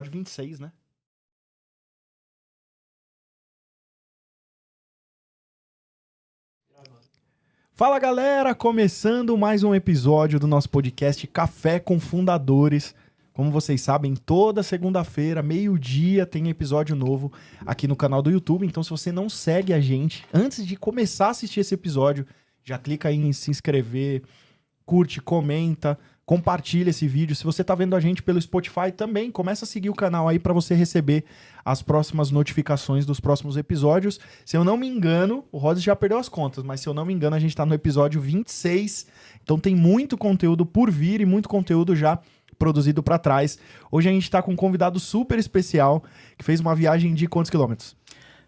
26, né? Fala galera, começando mais um episódio do nosso podcast Café com Fundadores. Como vocês sabem, toda segunda-feira, meio-dia, tem episódio novo aqui no canal do YouTube. Então, se você não segue a gente, antes de começar a assistir esse episódio, já clica aí em se inscrever, curte, comenta, compartilha esse vídeo. Se você tá vendo a gente pelo Spotify também, começa a seguir o canal aí para você receber as próximas notificações dos próximos episódios. Se eu não me engano, o Rhodes já perdeu as contas, mas se eu não me engano, a gente tá no episódio 26. Então tem muito conteúdo por vir e muito conteúdo já produzido para trás. Hoje a gente tá com um convidado super especial que fez uma viagem de quantos quilômetros?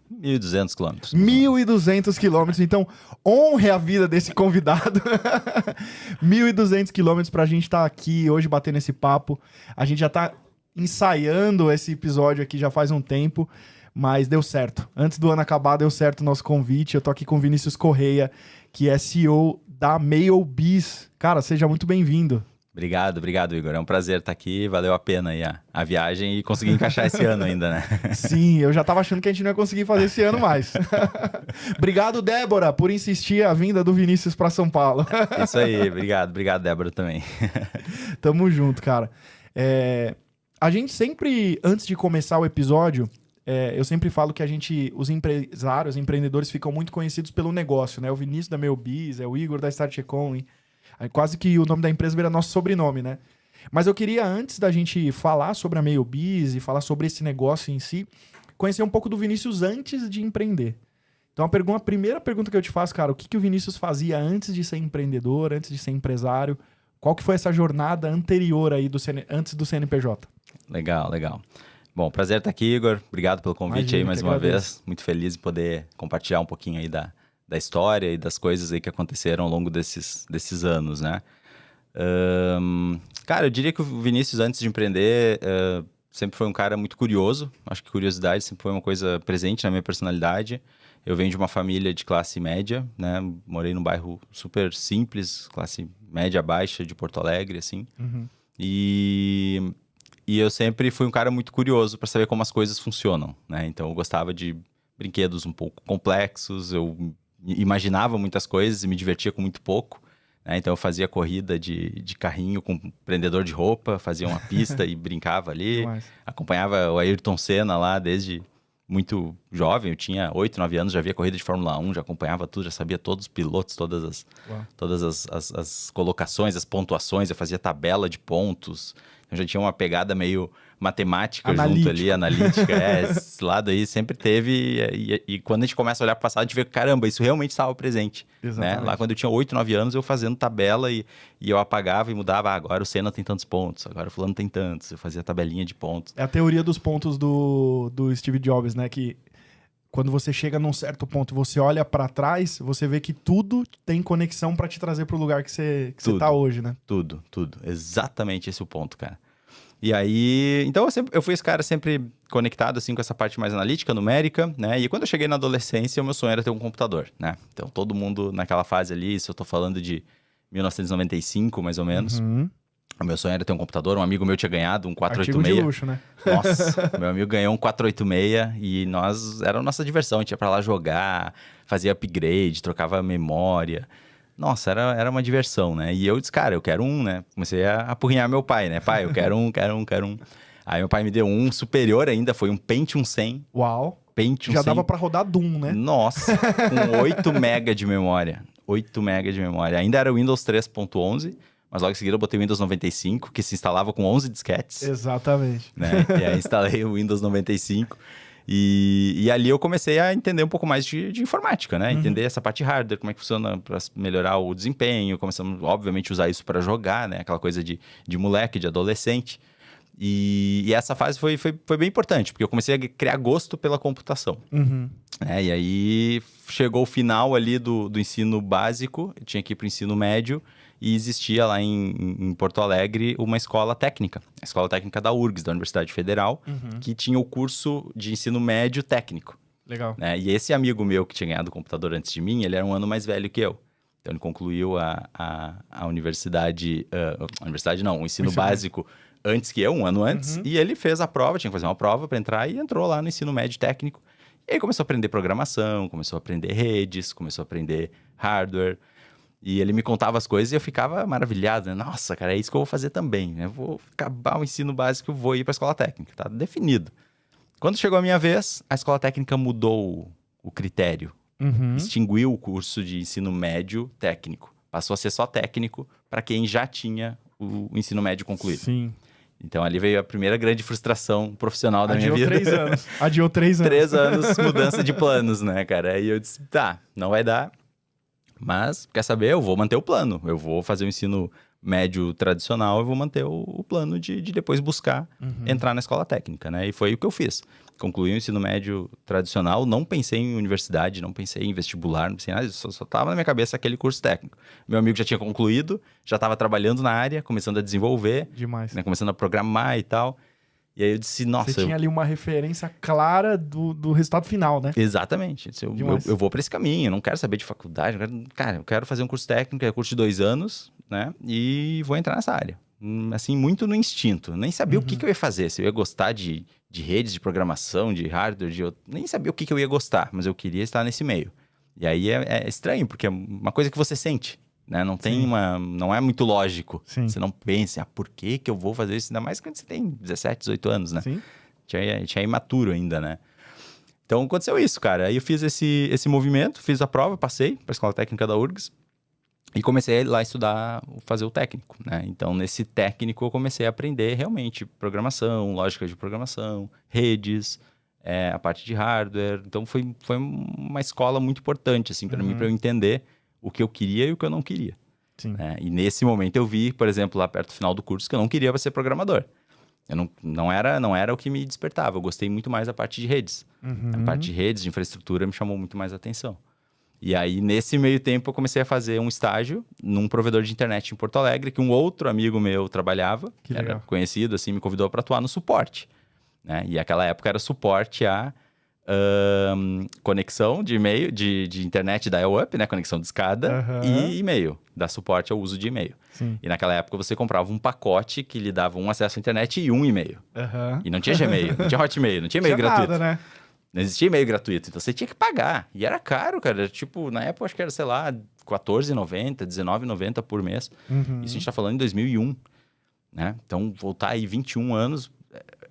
1.200 quilômetros. 1.200 quilômetros, então honre a vida desse convidado. 1.200 quilômetros pra gente estar aqui hoje batendo esse papo. A gente já tá ensaiando esse episódio aqui já faz um tempo, mas deu certo. Antes do ano acabar, deu certo o nosso convite. Eu tô aqui com o Vinícius Correia, que é CEO da MailBiz. Cara, seja muito bem-vindo. Obrigado, Igor. É um prazer estar aqui. Valeu a pena aí a viagem e conseguir encaixar esse ano ainda, né? Sim, eu já tava achando que a gente não ia conseguir fazer esse ano mais. Obrigado, Débora, por insistir a vinda do Vinícius para São Paulo. Isso aí, obrigado, Débora, também. Tamo junto, cara. A gente sempre, antes de começar o episódio, eu sempre falo que os empresários, empreendedores ficam muito conhecidos pelo negócio, né? O Vinícius da MailBiz, o Igor da Start Econ. Quase que o nome da empresa vira nosso sobrenome, né? Mas eu queria, antes da gente falar sobre a MailBiz e falar sobre esse negócio em si, conhecer um pouco do Vinícius antes de empreender. Então, a primeira pergunta que eu te faço, cara, o que o Vinícius fazia antes de ser empreendedor, antes de ser empresário? Qual que foi essa jornada anterior aí, antes do CNPJ? Legal. Bom, prazer estar aqui, Igor. Obrigado pelo convite. Imagina, aí mais uma vez. Muito feliz de poder compartilhar um pouquinho aí da história e das coisas aí que aconteceram ao longo desses anos, né? Cara, eu diria que o Vinícius, antes de empreender, sempre foi um cara muito curioso. Acho que curiosidade sempre foi uma coisa presente na minha personalidade. Eu venho de uma família de classe média, né? Morei num bairro super simples, classe média baixa de Porto Alegre, assim. Uhum. E eu sempre fui um cara muito curioso para saber como as coisas funcionam, né? Então, eu gostava de brinquedos um pouco complexos, eu imaginava muitas coisas e me divertia com muito pouco, né? Então eu fazia corrida de carrinho com um prendedor de roupa, fazia uma pista e brincava ali. Acompanhava o Ayrton Senna lá desde muito jovem, eu tinha 8, 9 anos, já via corrida de Fórmula 1, já acompanhava tudo, já sabia todos os pilotos, todas as colocações, as pontuações, eu fazia tabela de pontos, eu já tinha uma pegada meio matemática junto ali, analítica. Esse lado aí sempre teve. E quando a gente começa a olhar para o passado, a gente vê que, caramba, isso realmente estava presente. Né? Lá quando eu tinha 8, 9 anos, eu fazendo tabela e eu apagava e mudava. Agora o Senna tem tantos pontos, agora o fulano tem tantos. Eu fazia tabelinha de pontos. É a teoria dos pontos do Steve Jobs, né? Que quando você chega num certo ponto, você olha para trás, você vê que tudo tem conexão para te trazer para o lugar que você tá hoje, né? Tudo. Exatamente esse é o ponto, cara. E aí, então eu fui esse cara sempre conectado assim com essa parte mais analítica, numérica, né? E quando eu cheguei na adolescência, o meu sonho era ter um computador, né? Então todo mundo naquela fase ali, isso eu tô falando de 1995, mais ou menos. Uhum. O meu sonho era ter um computador, um amigo meu tinha ganhado um 486. Artigo de luxo, né? Nossa, meu amigo ganhou um 486 e era a nossa diversão, a gente ia pra lá jogar, fazia upgrade, trocava memória. Nossa, era uma diversão, né? E eu disse, cara, eu quero um, né? Comecei a apurrinhar meu pai, né? Pai, eu quero um. Aí meu pai me deu um superior ainda, foi um Pentium 100. Uau! Pentium já 100. dava pra rodar Doom, né? Nossa, com 8 MB de memória. 8 MB de memória. Ainda era o Windows 3.11, mas logo em seguida eu botei o Windows 95, que se instalava com 11 disquetes. Exatamente. Né? E aí instalei o Windows 95. E ali eu comecei a entender um pouco mais de informática, né? Entender essa parte hardware, como é que funciona para melhorar o desempenho. Começamos, obviamente, a usar isso para jogar, né? Aquela coisa de moleque, de adolescente. E essa fase foi bem importante, porque eu comecei a criar gosto pela computação. Uhum. E aí chegou o final ali do ensino básico, eu tinha que ir para o ensino médio, e existia lá em Porto Alegre uma escola técnica, a escola técnica da URGS, da Universidade Federal, que tinha o curso de ensino médio técnico. Legal. Né? E esse amigo meu que tinha ganhado o computador antes de mim, ele era um ano mais velho que eu. Então ele concluiu a universidade, o ensino básico antes que eu, um ano antes, e ele fez a prova, tinha que fazer uma prova para entrar e entrou lá no ensino médio técnico. E aí começou a aprender programação, começou a aprender redes, começou a aprender hardware. E ele me contava as coisas e eu ficava maravilhado, né? Nossa, cara, é isso que eu vou fazer também, né? Eu vou acabar o ensino básico e vou ir para a escola técnica, tá definido. Quando chegou a minha vez, a escola técnica mudou o critério. Extinguiu o curso de ensino médio técnico. Passou a ser só técnico para quem já tinha o ensino médio concluído. Sim. Então ali veio a primeira grande frustração profissional da minha vida. Adiou 3 anos. Adiou 3 anos. 3 anos, mudança de planos, né, cara? Aí eu disse, tá, não vai dar. Mas, quer saber? Eu vou manter o plano. Eu vou fazer o ensino médio tradicional, eu vou manter o plano de depois buscar entrar na escola técnica, né? E foi o que eu fiz. Concluí o ensino médio tradicional, não pensei em universidade, não pensei em vestibular, não pensei em nada, só tava na minha cabeça aquele curso técnico. Meu amigo já tinha concluído, já estava trabalhando na área, começando a desenvolver, Demais. né, começando a programar e tal. E aí eu disse, nossa... Você tinha ali uma referência clara do resultado final, né? Exatamente. Eu vou para esse caminho, eu não quero saber de faculdade, eu quero fazer um curso técnico, é curso de 2 anos, né? E vou entrar nessa área. Assim, muito no instinto. Nem sabia o que eu ia fazer, se eu ia gostar de redes, de programação, de hardware, nem sabia o que eu ia gostar, mas eu queria estar nesse meio. E aí é estranho, porque é uma coisa que você sente, né? Não tem não é muito lógico. Sim. Você não pensa, por que eu vou fazer isso? Ainda mais quando você tem 17, 18 anos, né? Sim. Tinha imaturo ainda, né? Então aconteceu isso, cara. Aí eu fiz esse movimento, fiz a prova, passei para a Escola Técnica da URGS e comecei lá a estudar, fazer o técnico, né? Então nesse técnico eu comecei a aprender realmente programação, lógica de programação, redes, a parte de hardware. Então foi uma escola muito importante, assim, para mim, para eu entender o que eu queria e o que eu não queria. Sim. Né? E nesse momento eu vi, por exemplo, lá perto do final do curso, que eu não queria ser programador. Eu não era o que me despertava. Eu gostei muito mais da parte de redes. A parte de redes, de infraestrutura, me chamou muito mais a atenção. E aí, nesse meio tempo, eu comecei a fazer um estágio num provedor de internet em Porto Alegre, que um outro amigo meu trabalhava, que era conhecido, assim, me convidou para atuar no suporte. Né? E naquela época era suporte a conexão de e-mail, de internet dial-up, né? Conexão de escada e e-mail. Dar suporte ao uso de e-mail. Sim. E naquela época você comprava um pacote que lhe dava um acesso à internet e um e-mail. E não tinha Gmail, não tinha Hotmail, não tinha e-mail gratuito. Nada, né? Não existia e-mail gratuito, então você tinha que pagar. E era caro, cara. Tipo, na época acho que era, sei lá, R$14,90, R$19,90 por mês. Isso a gente tá falando em 2001, né? Então, voltar aí 21 anos,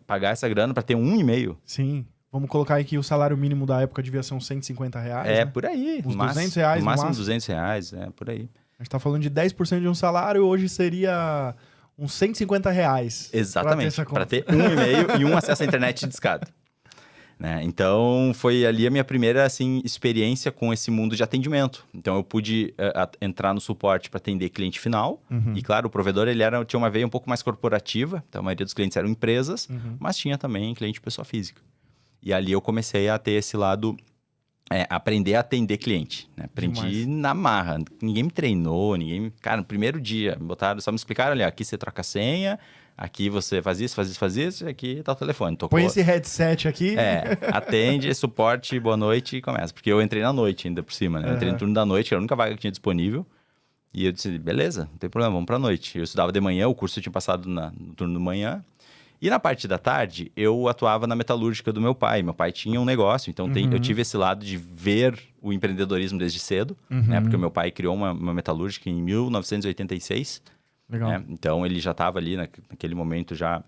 pagar essa grana para ter um e-mail. Sim. Vamos colocar aí que o salário mínimo da época devia ser uns R$150, né? Por aí. Uns R$200 no máximo R$200, por aí. A gente tá falando de 10% de um salário, hoje seria uns R$150. Exatamente, para ter um e-mail e um acesso à internet discado. Né? Então, foi ali a minha primeira assim, experiência com esse mundo de atendimento. Então, eu pude entrar no suporte para atender cliente final. E, claro, o provedor tinha uma veia um pouco mais corporativa. Então, a maioria dos clientes eram empresas, mas tinha também cliente pessoa física. E ali eu comecei a ter esse lado, aprender a atender cliente. Né? Aprendi na marra. Ninguém me treinou, Cara, no primeiro dia, só me explicaram ali, aqui você troca a senha, aqui você faz isso, e aqui tá o telefone. Tocou. Põe esse headset aqui. Atende, suporte, boa noite e começa. Porque eu entrei na noite ainda por cima, né? Eu entrei no turno da noite, que era a única vaga que tinha disponível. E eu disse, beleza, não tem problema, vamos pra noite. Eu estudava de manhã, o curso eu tinha passado no turno da manhã. E na parte da tarde, eu atuava na metalúrgica do meu pai. Meu pai tinha um negócio, então eu tive esse lado de ver o empreendedorismo desde cedo. Né? Porque o meu pai criou uma metalúrgica em 1986. Legal. Né? Então, ele já estava ali naquele momento já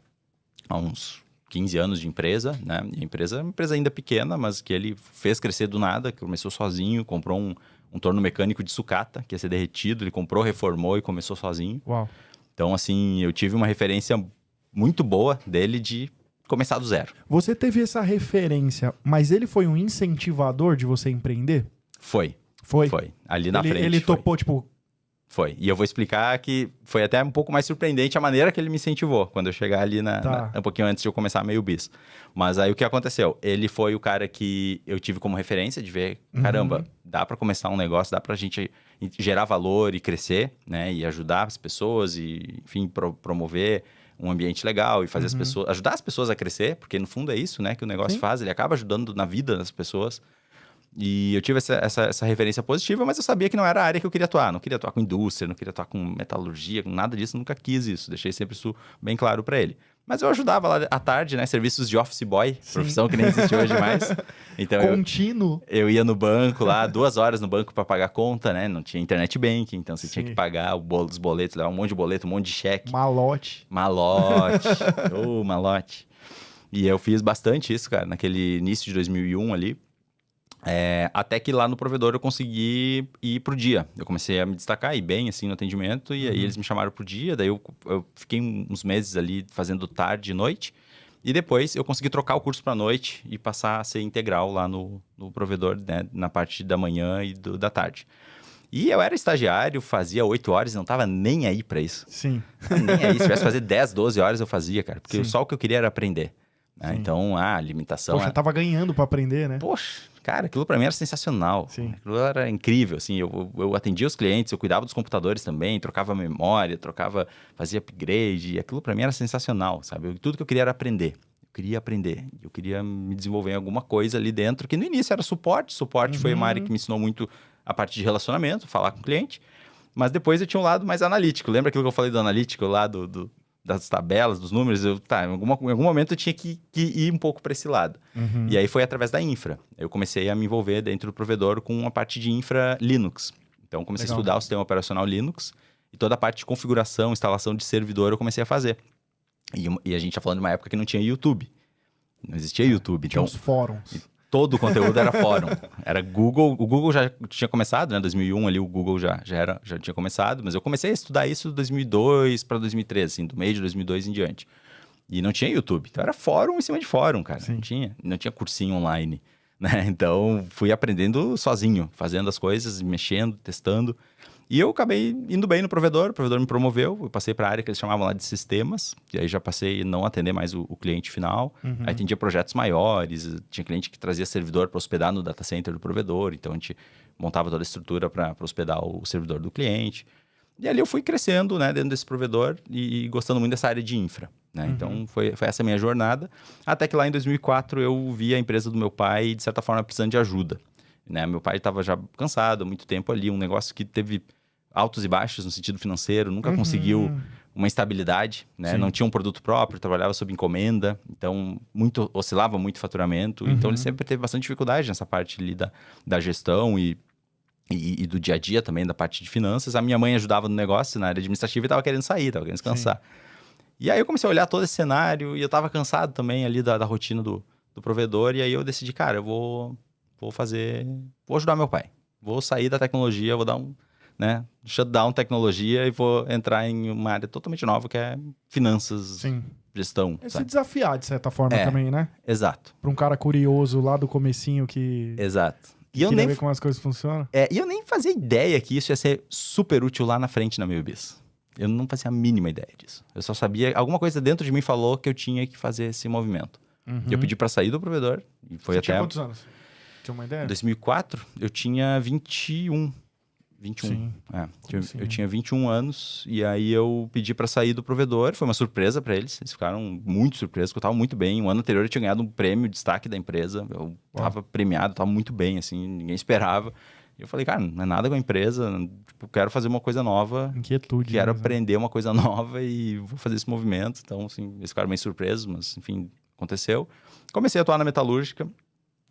há uns 15 anos de empresa, né? E a empresa é uma empresa ainda pequena, mas que ele fez crescer do nada, que começou sozinho, comprou um torno mecânico de sucata, que ia ser derretido, ele comprou, reformou e começou sozinho. Uau. Então, assim, eu tive uma referência muito boa dele de começar do zero. Você teve essa referência, mas ele foi um incentivador de você empreender? Foi. Ali na frente. Ele topou, tipo... Foi. E eu vou explicar que foi até um pouco mais surpreendente a maneira que ele me incentivou, quando eu chegar ali um pouquinho antes de eu começar meio bis. Mas aí o que aconteceu? Ele foi o cara que eu tive como referência de ver, caramba, dá para começar um negócio, dá pra gente gerar valor e crescer, né? E ajudar as pessoas e, enfim, promover um ambiente legal e fazer as pessoas, ajudar as pessoas a crescer, porque no fundo é isso, né, que o negócio faz, ele acaba ajudando na vida das pessoas. E eu tive essa referência positiva, mas eu sabia que não era a área que eu queria atuar. Não queria atuar com indústria, não queria atuar com metalurgia, com nada disso. Nunca quis isso. Deixei sempre isso bem claro para ele. Mas eu ajudava lá à tarde, né? Serviços de office boy, profissão que nem existe hoje mais. Então Contínuo. eu ia no banco lá, 2 horas no banco para pagar conta, né? Não tinha internet banking, então você tinha que pagar os boletos, levar um monte de boleto, um monte de cheque. Malote. Malote. E eu fiz bastante isso, cara, naquele início de 2001 ali. Até que lá no provedor eu consegui ir pro dia. Eu comecei a me destacar, ir bem, assim, no atendimento. E aí eles me chamaram pro dia. Daí eu fiquei uns meses ali fazendo tarde e noite. E depois eu consegui trocar o curso pra noite e passar a ser integral lá no provedor, né? Na parte da manhã e da tarde. E eu era estagiário, fazia 8 horas e não tava nem aí pra isso. Sim. Nem aí. Se tivesse que fazer 10, 12 horas eu fazia, cara. Porque só o que eu queria era aprender. Né? Então, a limitação... Poxa, tava ganhando pra aprender, né? Poxa, cara, aquilo pra mim era sensacional. Sim. Aquilo era incrível, assim. Eu atendia os clientes, eu cuidava dos computadores também, trocava memória, fazia upgrade. E aquilo pra mim era sensacional, sabe? Tudo que eu queria era aprender. Eu queria aprender. Eu queria me desenvolver em alguma coisa ali dentro, que no início era suporte. Suporte foi uma área que me ensinou muito a parte de relacionamento, falar com o cliente. Mas depois eu tinha um lado mais analítico. Lembra aquilo que eu falei do analítico lá, das tabelas, dos números? Em algum momento eu tinha que ir um pouco para esse lado. E aí foi através da infra. Eu comecei a me envolver dentro do provedor com a parte de infra Linux. Então comecei a estudar o sistema operacional Linux e toda a parte de configuração, instalação de servidor eu comecei a fazer. E a gente está falando de uma época que não tinha YouTube. Não existia YouTube. Tinha então, os fóruns. Todo o conteúdo era fórum. Era Google. O Google já tinha começado, né? 2001 ali o Google já tinha começado. Mas eu comecei a estudar isso de 2002 para 2013, assim, do meio de 2002 em diante. E não tinha YouTube. Então era fórum em cima de fórum, cara. Sim. Não tinha cursinho online, né? Então fui aprendendo sozinho, fazendo as coisas, mexendo, testando. E eu acabei indo bem no provedor, o provedor me promoveu, eu passei para a área que eles chamavam lá de sistemas, e aí já passei a não atender mais o cliente final, aí atendia projetos maiores, tinha cliente que trazia servidor para hospedar no data center do provedor, então a gente montava toda a estrutura para hospedar o servidor do cliente. E ali eu fui crescendo, né, dentro desse provedor e gostando muito dessa área de infra, né? Então foi essa a minha jornada, até que lá em 2004 eu vi a empresa do meu pai, de certa forma, precisando de ajuda. Né? Meu pai estava já cansado há muito tempo ali, um negócio que teve altos e baixos no sentido financeiro, nunca conseguiu uma estabilidade, né? Não tinha um produto próprio, trabalhava sob encomenda, então oscilava muito o faturamento, então ele sempre teve bastante dificuldade nessa parte ali da gestão e do dia a dia também, da parte de finanças. A minha mãe ajudava no negócio, na área administrativa, e estava querendo sair, estava querendo descansar. E aí eu comecei a olhar todo esse cenário e eu estava cansado também ali da rotina do provedor, e aí eu decidi, cara, eu vou ajudar meu pai. Vou sair da tecnologia, vou dar shutdown tecnologia e vou entrar em uma área totalmente nova que é finanças, gestão. Se desafiar, de certa forma, também, né? Exato. Para um cara curioso lá do comecinho que... Exato. E eu nem ver como as coisas funcionam. E eu nem fazia ideia que isso ia ser super útil lá na frente na Meubis. Eu não fazia a mínima ideia disso. Eu só sabia... Alguma coisa dentro de mim falou que eu tinha que fazer esse movimento. E eu pedi para sair do provedor. E foi Você até... tinha quantos anos? Tinha uma ideia? Em 2004, eu tinha 21. Sim. Eu tinha 21 anos e aí eu pedi pra sair do provedor. Foi uma surpresa pra eles. Eles ficaram muito surpresos, porque eu tava muito bem. O ano anterior eu tinha ganhado um prêmio, destaque da empresa. Eu tava premiado, tava muito bem, assim, ninguém esperava. E eu falei, cara, não é nada com a empresa, tipo, quero fazer uma coisa nova. Inquietude. Quero aprender uma coisa nova e vou fazer esse movimento. Então, assim, eles ficaram meio surpresos, mas, enfim, aconteceu. Comecei a atuar na metalúrgica.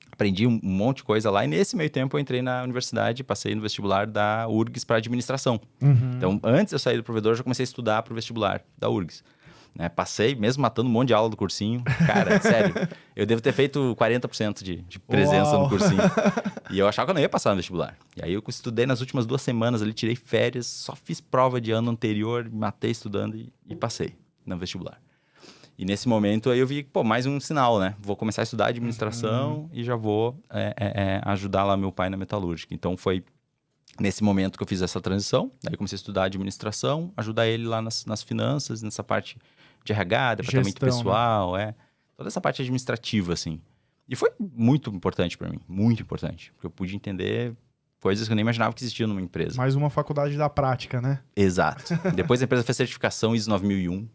Aprendi um monte de coisa lá e nesse meio tempo eu entrei na universidade, passei no vestibular da URGS para administração. Então, antes de eu sair do provedor, eu já comecei a estudar para o vestibular da URGS. Né? Passei, mesmo matando um monte de aula do cursinho. Cara, sério, eu devo ter feito 40% de presença no cursinho. E eu achava que eu não ia passar no vestibular. E aí eu estudei nas últimas 2 semanas ali, tirei férias, só fiz prova de ano anterior, me matei estudando e passei no vestibular. E nesse momento aí eu vi, mais um sinal, né? Vou começar a estudar administração e já vou ajudar lá meu pai na metalúrgica. Então foi nesse momento que eu fiz essa transição. Aí eu comecei a estudar administração, ajudar ele lá nas finanças, nessa parte de RH, departamento pessoal, né? Toda essa parte administrativa, assim. E foi muito importante para mim, muito importante. Porque eu pude entender coisas que eu nem imaginava que existiam numa empresa. Mais uma faculdade da prática, né? Exato. Depois a empresa fez certificação ISO 9001,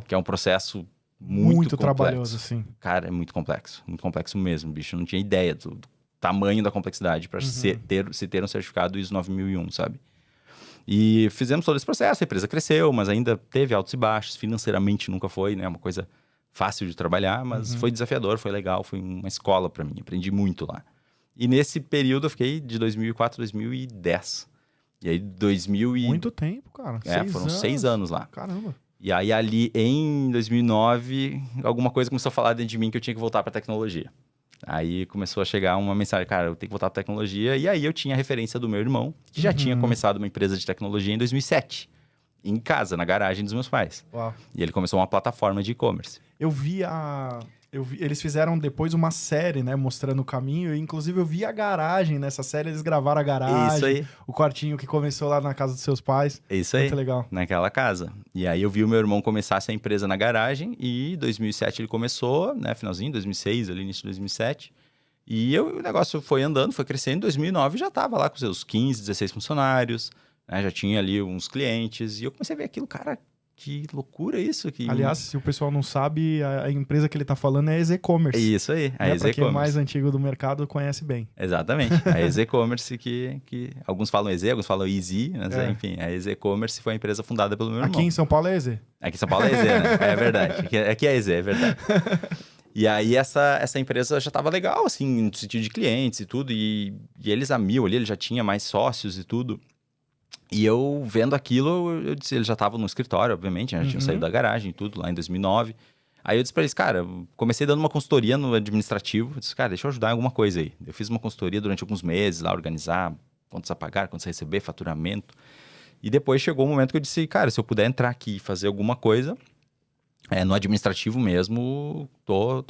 que é um processo muito trabalhoso, assim. Cara, é muito complexo mesmo, bicho. Eu não tinha ideia tamanho da complexidade para se ter um certificado ISO 9001, sabe? E fizemos todo esse processo, a empresa cresceu, mas ainda teve altos e baixos, financeiramente nunca foi, né? Uma coisa fácil de trabalhar, mas foi desafiador, foi legal, foi uma escola para mim, aprendi muito lá. E nesse período eu fiquei de 2004 a 2010. E aí, Muito tempo, cara. Foram 6 anos lá. Caramba. E aí, ali em 2009, alguma coisa começou a falar dentro de mim que eu tinha que voltar para tecnologia. Aí começou a chegar uma mensagem, cara, eu tenho que voltar para tecnologia. E aí eu tinha a referência do meu irmão, que já tinha começado uma empresa de tecnologia em 2007. Em casa, na garagem dos meus pais. Uau. E ele começou uma plataforma de e-commerce. Eles fizeram depois uma série, né, mostrando o caminho. Inclusive, eu vi a garagem nessa série. Eles gravaram a garagem. Isso aí. O quartinho que começou lá na casa dos seus pais. Isso aí. Muito legal. Naquela casa. E aí eu vi o meu irmão começar essa empresa na garagem. E em 2007 ele começou, né, finalzinho, 2006, ali início de 2007. E o negócio foi andando, foi crescendo. Em 2009 já estava lá com seus 15, 16 funcionários. Né, já tinha ali uns clientes. E eu comecei a ver aquilo, cara... Que loucura isso. Aliás, se o pessoal não sabe, a empresa que ele tá falando é a EZ-Commerce. Isso aí, a EZ-Commerce. Pra quem é mais antigo do mercado, conhece bem. Exatamente. A EZ-Commerce que alguns falam EZ, alguns falam Easy, mas enfim, a EZ-Commerce foi a empresa fundada pelo meu irmão. Aqui em São Paulo é EZ. Aqui em São Paulo é EZ, né? É verdade. Aqui é EZ, é verdade. E aí essa empresa já estava legal, assim, no sentido de clientes e tudo, e eles a mil ali, ele já tinha mais sócios e tudo. E eu vendo aquilo, eu disse, eles já estavam no escritório, obviamente, né? Já tinham saído da garagem e tudo, lá em 2009. Aí eu disse pra eles, cara, comecei dando uma consultoria no administrativo. Eu disse, cara, deixa eu ajudar em alguma coisa aí. Eu fiz uma consultoria durante alguns meses lá, organizar contas a pagar, contas a receber, faturamento. E depois chegou um momento que eu disse, cara, se eu puder entrar aqui e fazer alguma coisa, no administrativo mesmo, tô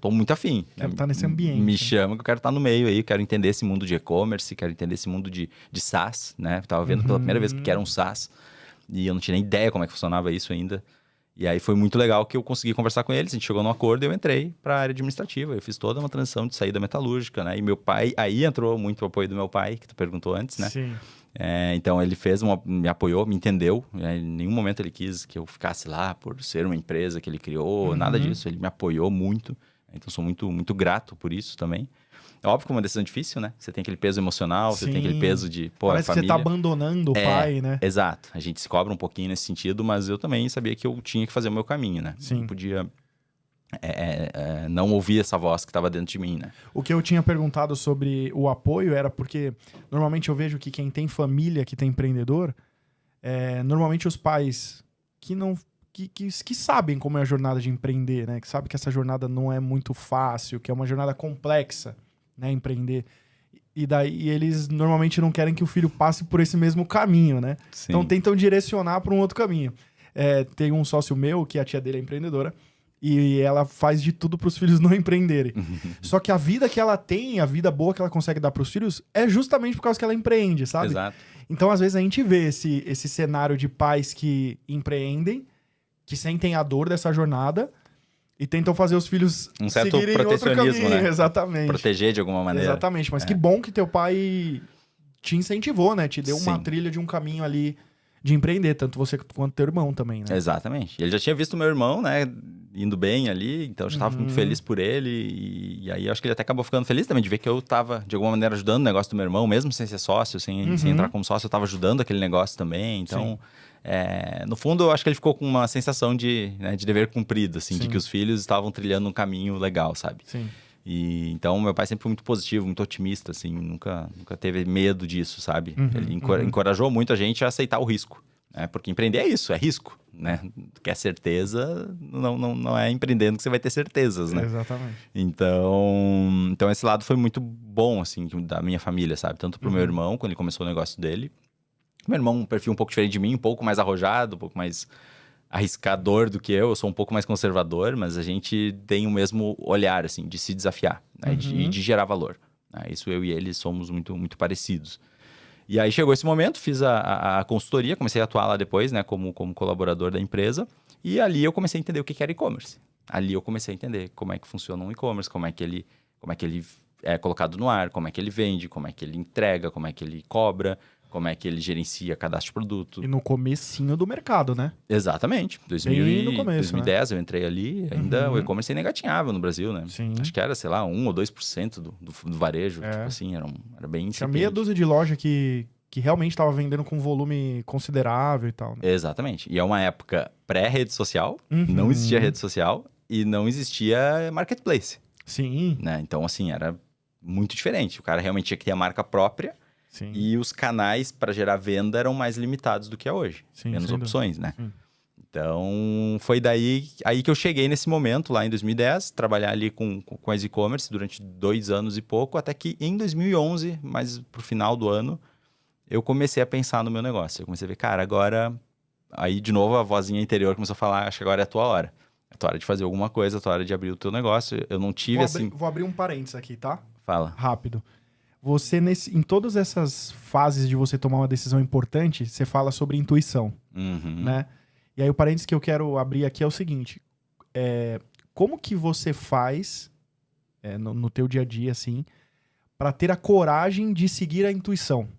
muito afim. Quero estar nesse ambiente. Me chama que eu quero estar no meio aí, quero entender esse mundo de e-commerce, quero entender esse mundo de SaaS, né? Tava vendo pela primeira vez que era um SaaS e eu não tinha nem ideia como é que funcionava isso ainda. E aí foi muito legal que eu consegui conversar com eles, a gente chegou num acordo e eu entrei para a área administrativa. Eu fiz toda uma transição de sair da metalúrgica, né? E meu pai, aí entrou muito o apoio do meu pai, que tu perguntou antes, né? Sim. Então ele me apoiou, me entendeu. Em nenhum momento ele quis que eu ficasse lá por ser uma empresa que ele criou, nada disso. Ele me apoiou muito. Então sou muito, muito grato por isso também. É óbvio que é uma decisão difícil, né? Você tem aquele peso emocional, você tem aquele peso de, parece família. Que você tá abandonando o pai, né? Exato. A gente se cobra um pouquinho nesse sentido, mas eu também sabia que eu tinha que fazer o meu caminho, né? Sim. Não podia não ouvir essa voz que estava dentro de mim, né? O que eu tinha perguntado sobre o apoio era porque normalmente eu vejo que quem tem família, que tem empreendedor, normalmente os pais que não... Que sabem como é a jornada de empreender, né? Que sabem que essa jornada não é muito fácil, que é uma jornada complexa, né? Empreender. E daí eles normalmente não querem que o filho passe por esse mesmo caminho, né? Sim. Então tentam direcionar para um outro caminho. Tem um sócio meu, que a tia dele é empreendedora, e ela faz de tudo para os filhos não empreenderem. Só que a vida que ela tem, a vida boa que ela consegue dar para os filhos, é justamente por causa que ela empreende, sabe? Exato. Então, às vezes, a gente vê esse cenário de pais que empreendem, que sentem a dor dessa jornada e tentam fazer os filhos um certo seguirem protecionismo, outro caminho. né? Exatamente. Proteger de alguma maneira. Exatamente. Mas que bom que teu pai te incentivou, né? Te deu uma Sim. trilha de um caminho ali de empreender, tanto você quanto teu irmão também, né? Exatamente. Ele já tinha visto meu irmão, né, indo bem ali, então eu já estava muito feliz por ele. E aí eu acho que ele até acabou ficando feliz também de ver que eu estava, de alguma maneira, ajudando o negócio do meu irmão, mesmo sem ser sócio, sem entrar como sócio, eu estava ajudando aquele negócio também. Então, no fundo, eu acho que ele ficou com uma sensação de dever cumprido, assim, de que os filhos estavam trilhando um caminho legal, sabe? Sim. E então meu pai sempre foi muito positivo, muito otimista, assim, nunca teve medo disso, sabe? Ele encorajou muito a gente a aceitar o risco, né? Porque empreender é isso, é risco, né? Quer certeza, não é empreendendo que você vai ter certezas, né? Exatamente. Então esse lado foi muito bom, assim, da minha família, sabe? Tanto pro meu irmão, quando ele começou o negócio dele. Meu irmão, um perfil um pouco diferente de mim, um pouco mais arrojado, um pouco mais arriscador do que eu sou um pouco mais conservador, mas a gente tem o mesmo olhar, assim, de se desafiar, né? E de gerar valor, né? Isso eu e ele somos muito, muito parecidos. E aí chegou esse momento, fiz a consultoria, comecei a atuar lá depois, né, como colaborador da empresa, e ali eu comecei a entender o que era e-commerce. Ali eu comecei a entender como é que funciona um e-commerce, como é que ele é colocado no ar, como é que ele vende, como é que ele entrega, como é que ele cobra, como é que ele gerencia cadastro de produto. E no comecinho do mercado, né? Exatamente. Bem no começo, 2010 eu entrei ali, ainda o e-commerce ainda engatinhava no Brasil, né? Sim. Acho que era, sei lá, 1 ou 2% do varejo. Tipo assim, era bem Tinha incipiente. meia dúzia de loja que realmente estava vendendo com volume considerável e tal, né? Exatamente. E é uma época pré-rede social, Uhum. não existia rede social e não existia marketplace, Sim, né? Então, assim, era muito diferente. O cara realmente tinha que ter a marca própria sim. e os canais para gerar venda eram mais limitados do que é hoje. Sim, Menos sem opções, né? Sim. Então, foi daí aí que eu cheguei nesse momento, lá em 2010, trabalhar ali com as e-commerce durante 2 anos e pouco, até que em 2011, mais pro final do ano, eu comecei a pensar no meu negócio. Eu comecei a ver, cara, agora... Aí, de novo, a vozinha interior começou a falar, acho que agora é a tua hora. É a tua hora de fazer alguma coisa, é a tua hora de abrir o teu negócio. Eu não tive, Vou abrir um parênteses aqui, tá? Fala. Rápido. Você, em todas essas fases de você tomar uma decisão importante, você fala sobre intuição, Uhum. né? E aí o parênteses que eu quero abrir aqui é o seguinte. Como que você faz no teu dia a dia, assim, para ter a coragem de seguir a intuição?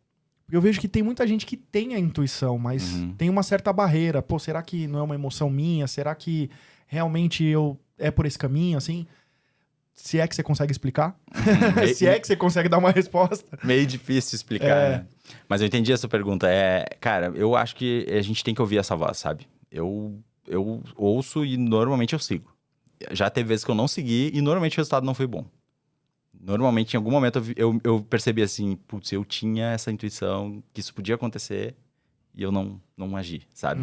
Porque eu vejo que tem muita gente que tem a intuição, mas tem uma certa barreira. Pô, será que não é uma emoção minha? Será que realmente é por esse caminho, assim? Se é que você consegue explicar? Se é que você consegue dar uma resposta? Meio difícil explicar, né? Mas eu entendi essa pergunta. Cara, eu acho que a gente tem que ouvir essa voz, sabe? Eu ouço e normalmente eu sigo. Já teve vezes que eu não segui e normalmente o resultado não foi bom. Normalmente, em algum momento, eu percebi assim, putz, eu tinha essa intuição que isso podia acontecer e eu não agi, sabe?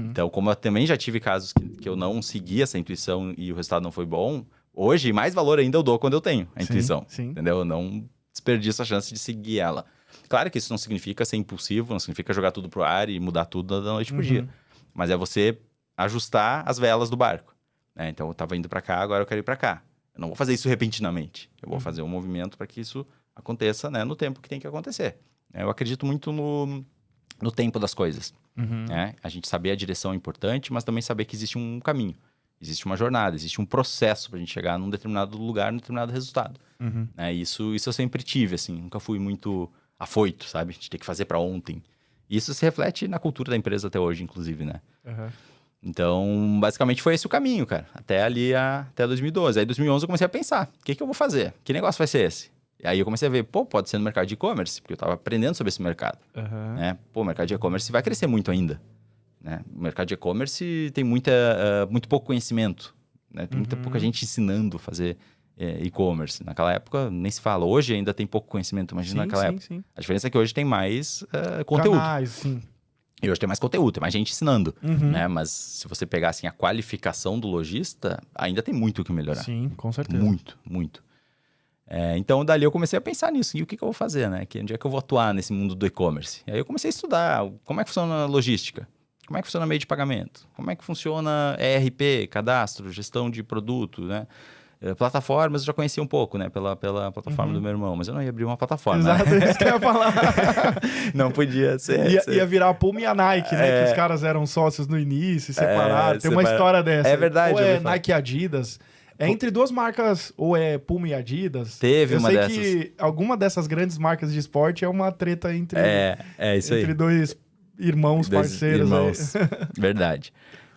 Então, como eu também já tive casos que eu não segui essa intuição e o resultado não foi bom, hoje, mais valor ainda eu dou quando eu tenho a intuição, sim. entendeu? Eu não desperdiço a chance de seguir ela. Claro que isso não significa ser impulsivo, não significa jogar tudo pro ar e mudar tudo da noite pro dia. Mas é você ajustar as velas do barco, né? Então, eu tava indo pra cá, agora eu quero ir pra cá. Eu não vou fazer isso repentinamente. Eu vou fazer um movimento para que isso aconteça, né, no tempo que tem que acontecer. Eu acredito muito no tempo das coisas. Né? A gente saber a direção é importante, mas também saber que existe um caminho. Existe uma jornada, existe um processo para a gente chegar num determinado lugar, num determinado resultado. Né? Isso eu sempre tive, assim. Nunca fui muito afoito, sabe? De ter que fazer para ontem. E isso se reflete na cultura da empresa até hoje, inclusive, né? Então, basicamente foi esse o caminho, cara. Até 2012. Aí, em 2011, eu comecei a pensar. O que eu vou fazer? Que negócio vai ser esse? E aí, eu comecei a ver, pode ser no mercado de e-commerce. Porque eu tava aprendendo sobre esse mercado. Né? O mercado de e-commerce vai crescer muito ainda. Né? O mercado de e-commerce tem muito pouco conhecimento. Né? Tem muita pouca gente ensinando a fazer e-commerce. Naquela época, nem se fala. Hoje ainda tem pouco conhecimento, imagina naquela época. Sim. A diferença é que hoje tem mais conteúdo. Canais, sim. E hoje tem mais conteúdo, tem mais gente ensinando, né? Mas se você pegar, assim, a qualificação do lojista, ainda tem muito o que melhorar. Sim, com certeza. Muito. Então, dali eu comecei a pensar nisso. E o que eu vou fazer, né? Onde é que eu vou atuar nesse mundo do e-commerce? E aí eu comecei a estudar como é que funciona a logística. Como é que funciona meio de pagamento. Como é que funciona ERP, cadastro, gestão de produto, né? Plataformas eu já conhecia um pouco, né? Pela plataforma do meu irmão, mas eu não ia abrir uma plataforma. Exato, né? é isso que eu ia falar. Não podia ser. Ia virar a Puma e a Nike, né? Que os caras eram sócios no início, separaram. Tem uma história dessa. É verdade. Ou é Nike e Adidas. Entre duas marcas, ou é Puma e Adidas. Teve uma dessas. Eu sei que alguma dessas grandes marcas de esporte é uma treta entre, isso aí. entre dois irmãos parceiros. Irmãos. Verdade.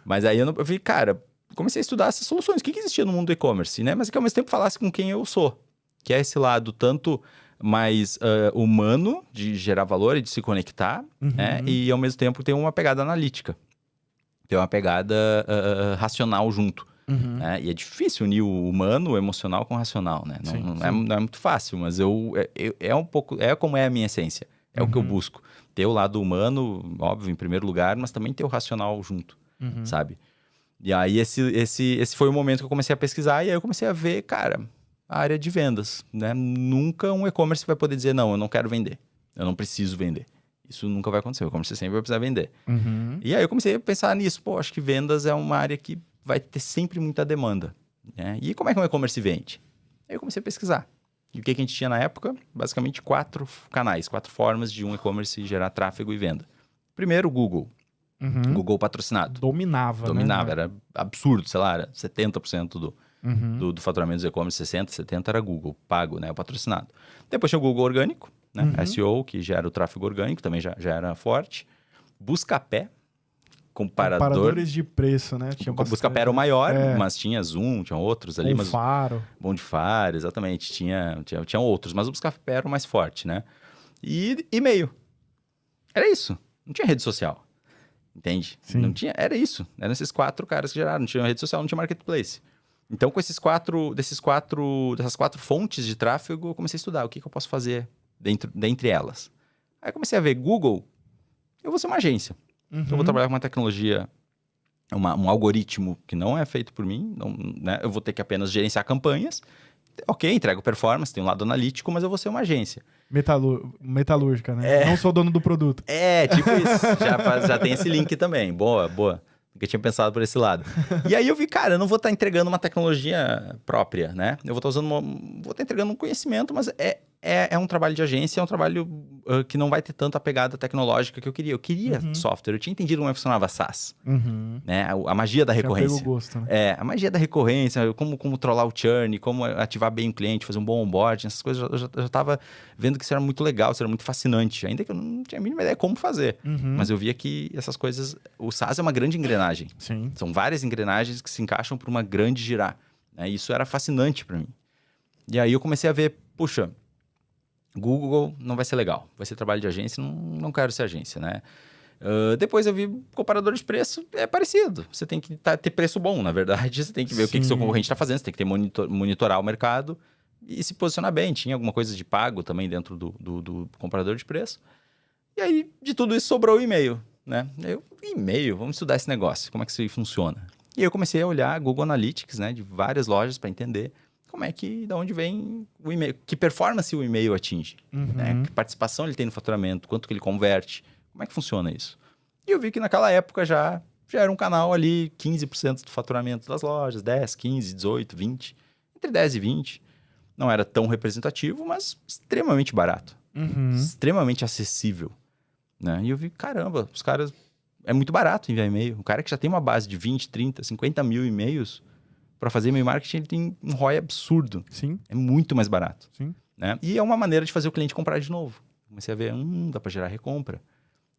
Mas aí eu vi, cara... Comecei a estudar essas soluções. O que existia no mundo do e-commerce, né? Mas que ao mesmo tempo falasse com quem eu sou. Que é esse lado tanto mais humano, de gerar valor e de se conectar, né? E ao mesmo tempo tem uma pegada analítica. Tem uma pegada racional junto. Né? E é difícil unir o humano, o emocional com o racional, né? Não é muito fácil, mas é um pouco... É como é a minha essência. É o que eu busco. Ter o lado humano, óbvio, em primeiro lugar, mas também ter o racional junto, sabe? E aí, esse foi o momento que eu comecei a pesquisar. E aí, eu comecei a ver, cara, a área de vendas, né? Nunca um e-commerce vai poder dizer, não, eu não quero vender. Eu não preciso vender. Isso nunca vai acontecer. O e-commerce sempre vai precisar vender. E aí, eu comecei a pensar nisso. Acho que vendas é uma área que vai ter sempre muita demanda. Né? E como é que um e-commerce vende? Aí, eu comecei a pesquisar. E o que a gente tinha na época? Basicamente, 4 canais, 4 formas de um e-commerce gerar tráfego e venda. Primeiro, o Google. Google patrocinado. Dominava, né? Era absurdo, sei lá, era 70% do faturamento dos e-commerce, 60%, 70% era Google, pago, né, o patrocinado. Depois tinha o Google orgânico, né? SEO, que gera o tráfego orgânico, também já era forte. Buscapé, comparadores de preço, né? Tinha Buscapé era o maior, mas tinha Zoom, tinha outros ali. Bom de Faro, exatamente. Tinha outros, mas o Buscapé era o mais forte, né? E e-mail. Era isso. Não tinha rede social. Entende? Sim. Não tinha, era isso. Eram esses 4 caras que geraram. Não tinha rede social, não tinha marketplace. Então, com dessas 4 fontes de tráfego, eu comecei a estudar o que eu posso fazer dentre elas. Aí comecei a ver Google, eu vou ser uma agência. Então, eu vou trabalhar com uma tecnologia, um algoritmo que não é feito por mim, não, né? Eu vou ter que apenas gerenciar campanhas. Ok, entrego performance, tem um lado analítico, mas eu vou ser uma agência. Metalúrgica, né? Não sou dono do produto. Tipo isso. Já tem esse link também. Boa. Porque eu tinha pensado por esse lado. E aí eu vi, cara, eu não vou estar entregando uma tecnologia própria, né? Eu vou estar entregando um conhecimento, mas é um trabalho de agência, é um trabalho que não vai ter tanta pegada tecnológica que eu queria. Eu queria software, eu tinha entendido como funcionava SaaS. Né? A magia da recorrência. Pego o gosto, né? A magia da recorrência, como trollar o churn, como ativar bem o cliente, fazer um bom onboarding, essas coisas, eu já estava vendo que isso era muito legal, isso era muito fascinante, ainda que eu não tinha a mínima ideia como fazer. Mas eu via que essas coisas, o SaaS é uma grande engrenagem. Sim. São várias engrenagens que se encaixam para uma grande girar. Né? E isso era fascinante para mim. E aí eu comecei a ver, puxa, Google não vai ser legal, vai ser trabalho de agência, não quero ser agência, né? Depois eu vi comparador de preço, é parecido. Você tem que ter preço bom, na verdade. Você tem que ver o que seu concorrente está fazendo, você tem que monitorar o mercado e se posicionar bem. Tinha alguma coisa de pago também dentro do comparador de preço. E aí, de tudo isso, sobrou o e-mail, né? E-mail, vamos estudar esse negócio, como é que isso aí funciona. E aí eu comecei a olhar Google Analytics, né, de várias lojas para entender da onde vem o e-mail, que performance o e-mail atinge, né? Que participação ele tem no faturamento, quanto que ele converte, como é que funciona isso. E eu vi que naquela época já era um canal ali, 15% do faturamento das lojas, 10, 15, 18, 20, entre 10 e 20. Não era tão representativo, mas extremamente barato, extremamente acessível. Né? E eu vi, caramba, os caras... É muito barato enviar e-mail. O cara que já tem uma base de 20, 30, 50 mil e-mails, para fazer e-mail marketing, ele tem um ROI absurdo. Sim. É muito mais barato. Sim. Né? E é uma maneira de fazer o cliente comprar de novo. Comecei a ver, dá para gerar recompra.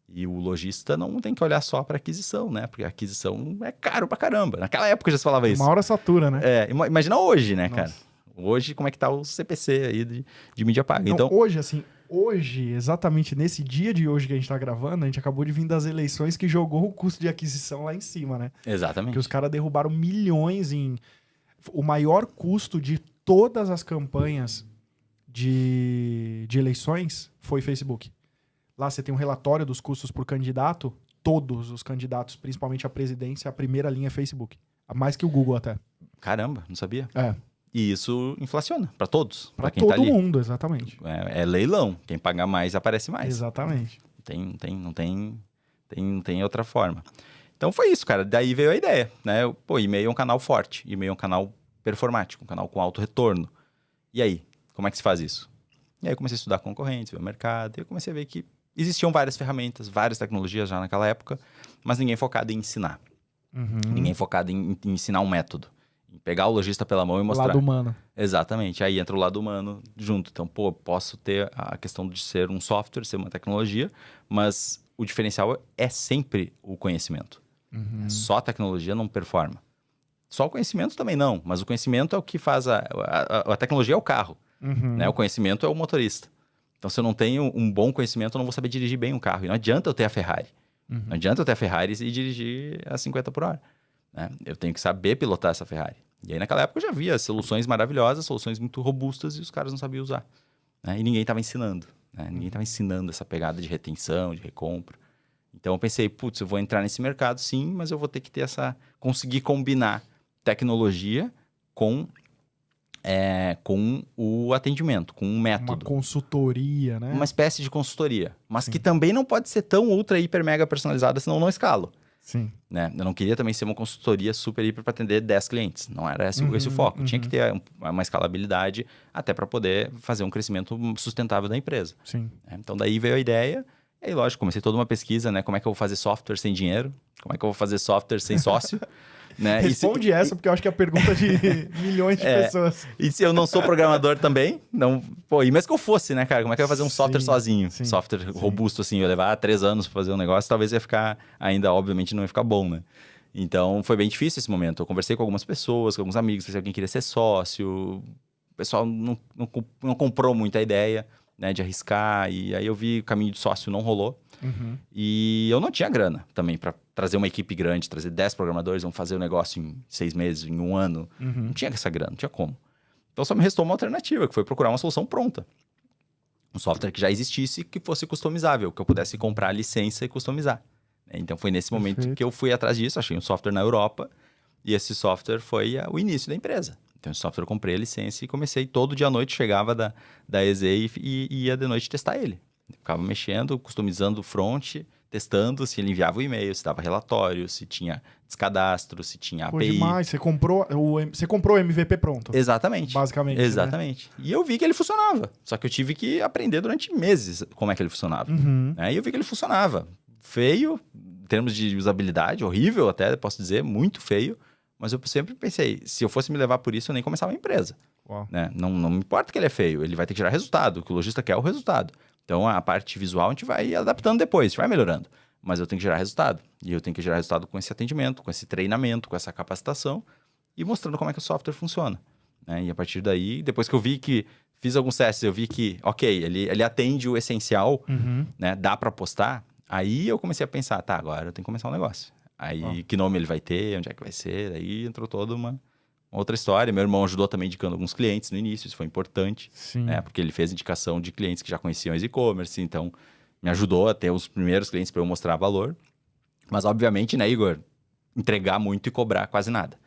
E o lojista não tem que olhar só para aquisição, né? Porque a aquisição é caro pra caramba. Naquela época já se falava isso. Uma hora satura, né? Imagina hoje, né, Nossa. cara? Hoje, como é que tá o CPC aí de mídia paga? Então, hoje, exatamente nesse dia de hoje que a gente tá gravando, a gente acabou de vir das eleições que jogou o custo de aquisição lá em cima, né? Exatamente. Que os caras derrubaram milhões em... O maior custo de todas as campanhas de eleições foi Facebook. Lá você tem um relatório dos custos por candidato, todos os candidatos, principalmente a presidência, a primeira linha é Facebook. Mais que o Google até. Caramba, não sabia. É. E isso inflaciona para todos. Para quem todo tá ali. mundo, exatamente. É leilão. Quem pagar mais, aparece mais. Exatamente. Não tem outra forma. Então foi isso, cara. Daí veio a ideia, né? E-mail é um canal forte. E-mail é um canal performático, um canal com alto retorno. E aí, como é que se faz isso? E aí eu comecei a estudar concorrentes, ver o mercado. E eu comecei a ver que existiam várias ferramentas, várias tecnologias já naquela época, mas ninguém focado em ensinar. Ninguém focado em ensinar um método. Em pegar o lojista pela mão e mostrar. O lado humano. Exatamente. Aí entra o lado humano junto. Então, posso ter a questão de ser um software, ser uma tecnologia, mas o diferencial é sempre o conhecimento. Só a tecnologia não performa. Só o conhecimento também não, mas o conhecimento é o que faz a tecnologia é o carro, né? O conhecimento é o motorista. Então, se eu não tenho um bom conhecimento, eu não vou saber dirigir bem um carro. E não adianta eu ter a Ferrari. Não adianta eu ter a Ferrari e dirigir a 50 por hora. Né? Eu tenho que saber pilotar essa Ferrari. E aí, naquela época, eu já via soluções maravilhosas, soluções muito robustas, e os caras não sabiam usar. Né? E ninguém estava ensinando. Né? Ninguém estava ensinando essa pegada de retenção, de recompra. Então, eu pensei, eu vou entrar nesse mercado, sim, mas eu vou ter que ter conseguir combinar tecnologia com o atendimento, com um método. Uma consultoria, né? Uma espécie de consultoria. Mas que também não pode ser tão ultra, hiper, mega personalizada, senão eu não escalo. Sim. Né? Eu não queria também ser uma consultoria super, hiper para atender 10 clientes. Não era esse o foco. Tinha que ter uma escalabilidade até para poder fazer um crescimento sustentável da empresa. Sim. Então, daí veio a ideia. E aí, lógico, comecei toda uma pesquisa, né? Como é que eu vou fazer software sem dinheiro? Como é que eu vou fazer software sem sócio? Né? Responde essa, porque eu acho que é a pergunta de milhões de pessoas. E se eu não sou programador também, não... Pô, e mesmo que eu fosse, né, cara? Como é que eu ia fazer um software sozinho? Software robusto, assim, eu ia levar 3 anos pra fazer um negócio, talvez ia ficar ainda, obviamente, não ia ficar bom, né? Então, foi bem difícil esse momento. Eu conversei com algumas pessoas, com alguns amigos, se alguém queria ser sócio. O pessoal não comprou muito a ideia, né, de arriscar. E aí eu vi o caminho de sócio não rolou. E eu não tinha grana também para trazer uma equipe grande, trazer 10 programadores, vamos fazer o negócio em 6 meses, em 1 ano. Não tinha essa grana, não tinha como. Então só me restou uma alternativa, que foi procurar uma solução pronta. Um software que já existisse, que fosse customizável, que eu pudesse comprar a licença e customizar. Então foi nesse momento que eu fui atrás disso, achei um software na Europa, e esse software foi o início da empresa. Então esse software eu comprei a licença e comecei todo dia à noite, chegava da EZ e ia de noite testar ele. Eu ficava mexendo, customizando o front, testando se ele enviava o e-mail, se dava relatório, se tinha descadastro, se tinha API. Pô, demais. Você comprou o MVP pronto. Exatamente. Basicamente. Exatamente. Né? E eu vi que ele funcionava. Só que eu tive que aprender durante meses como é que ele funcionava. E eu vi que ele funcionava. Feio, em termos de usabilidade, horrível até, posso dizer, muito feio. Mas eu sempre pensei, se eu fosse me levar por isso, eu nem começava a empresa. Né? Não me importa que ele é feio, ele vai ter que gerar resultado. O que o lojista quer é o resultado. Então, a parte visual a gente vai adaptando depois, a gente vai melhorando. Mas eu tenho que gerar resultado. E eu tenho que gerar resultado com esse atendimento, com esse treinamento, com essa capacitação e mostrando como é que o software funciona. Né? E a partir daí, depois que eu vi que fiz alguns testes, eu vi que, ok, ele atende o essencial, né? Dá para apostar. Aí eu comecei a pensar, tá, agora eu tenho que começar um negócio. Aí, que nome ele vai ter, onde é que vai ser? Aí entrou toda uma outra história. Meu irmão ajudou também indicando alguns clientes no início, isso foi importante. Né? Porque ele fez indicação de clientes que já conheciam esse e-commerce, então me ajudou a ter os primeiros clientes para eu mostrar valor. Mas, obviamente, né, Igor, entregar muito e cobrar quase nada.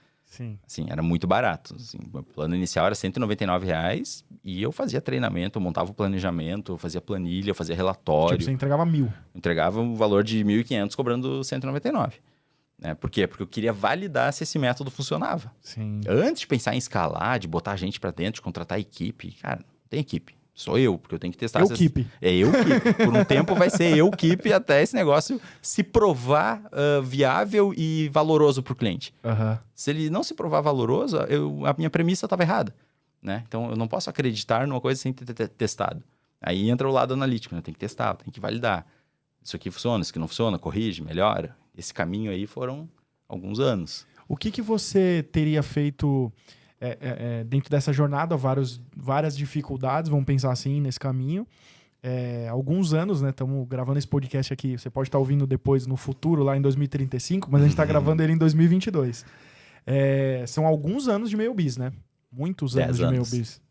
Assim, era muito barato. Assim, o plano inicial era R$199 e eu fazia treinamento, eu montava o planejamento, eu fazia planilha, eu fazia relatório. Tipo, você entregava 1.000. Entregava um valor de 1.500 cobrando 199. Por quê? Porque eu queria validar se esse método funcionava. Antes de pensar em escalar, de botar gente para dentro, de contratar equipe, cara, não tem equipe. Sou eu, porque eu tenho que testar. É eu keep. Por um tempo vai ser eu keep até esse negócio se provar viável e valoroso para o cliente. Se ele não se provar valoroso, a minha premissa estava errada. Né? Então, eu não posso acreditar numa coisa sem ter testado. Aí entra o lado analítico, né? Tem que testar, tem que validar. Isso aqui funciona, isso aqui não funciona, corrige, melhora. Esse caminho aí foram alguns anos. O que você teria feito dentro dessa jornada? Várias dificuldades, vamos pensar assim, nesse caminho. Alguns anos, né? Estamos gravando esse podcast aqui. Você pode estar ouvindo depois, no futuro, lá em 2035, mas a gente está gravando ele em 2022. São alguns anos de MailBiz, né? Muitos anos de MailBiz.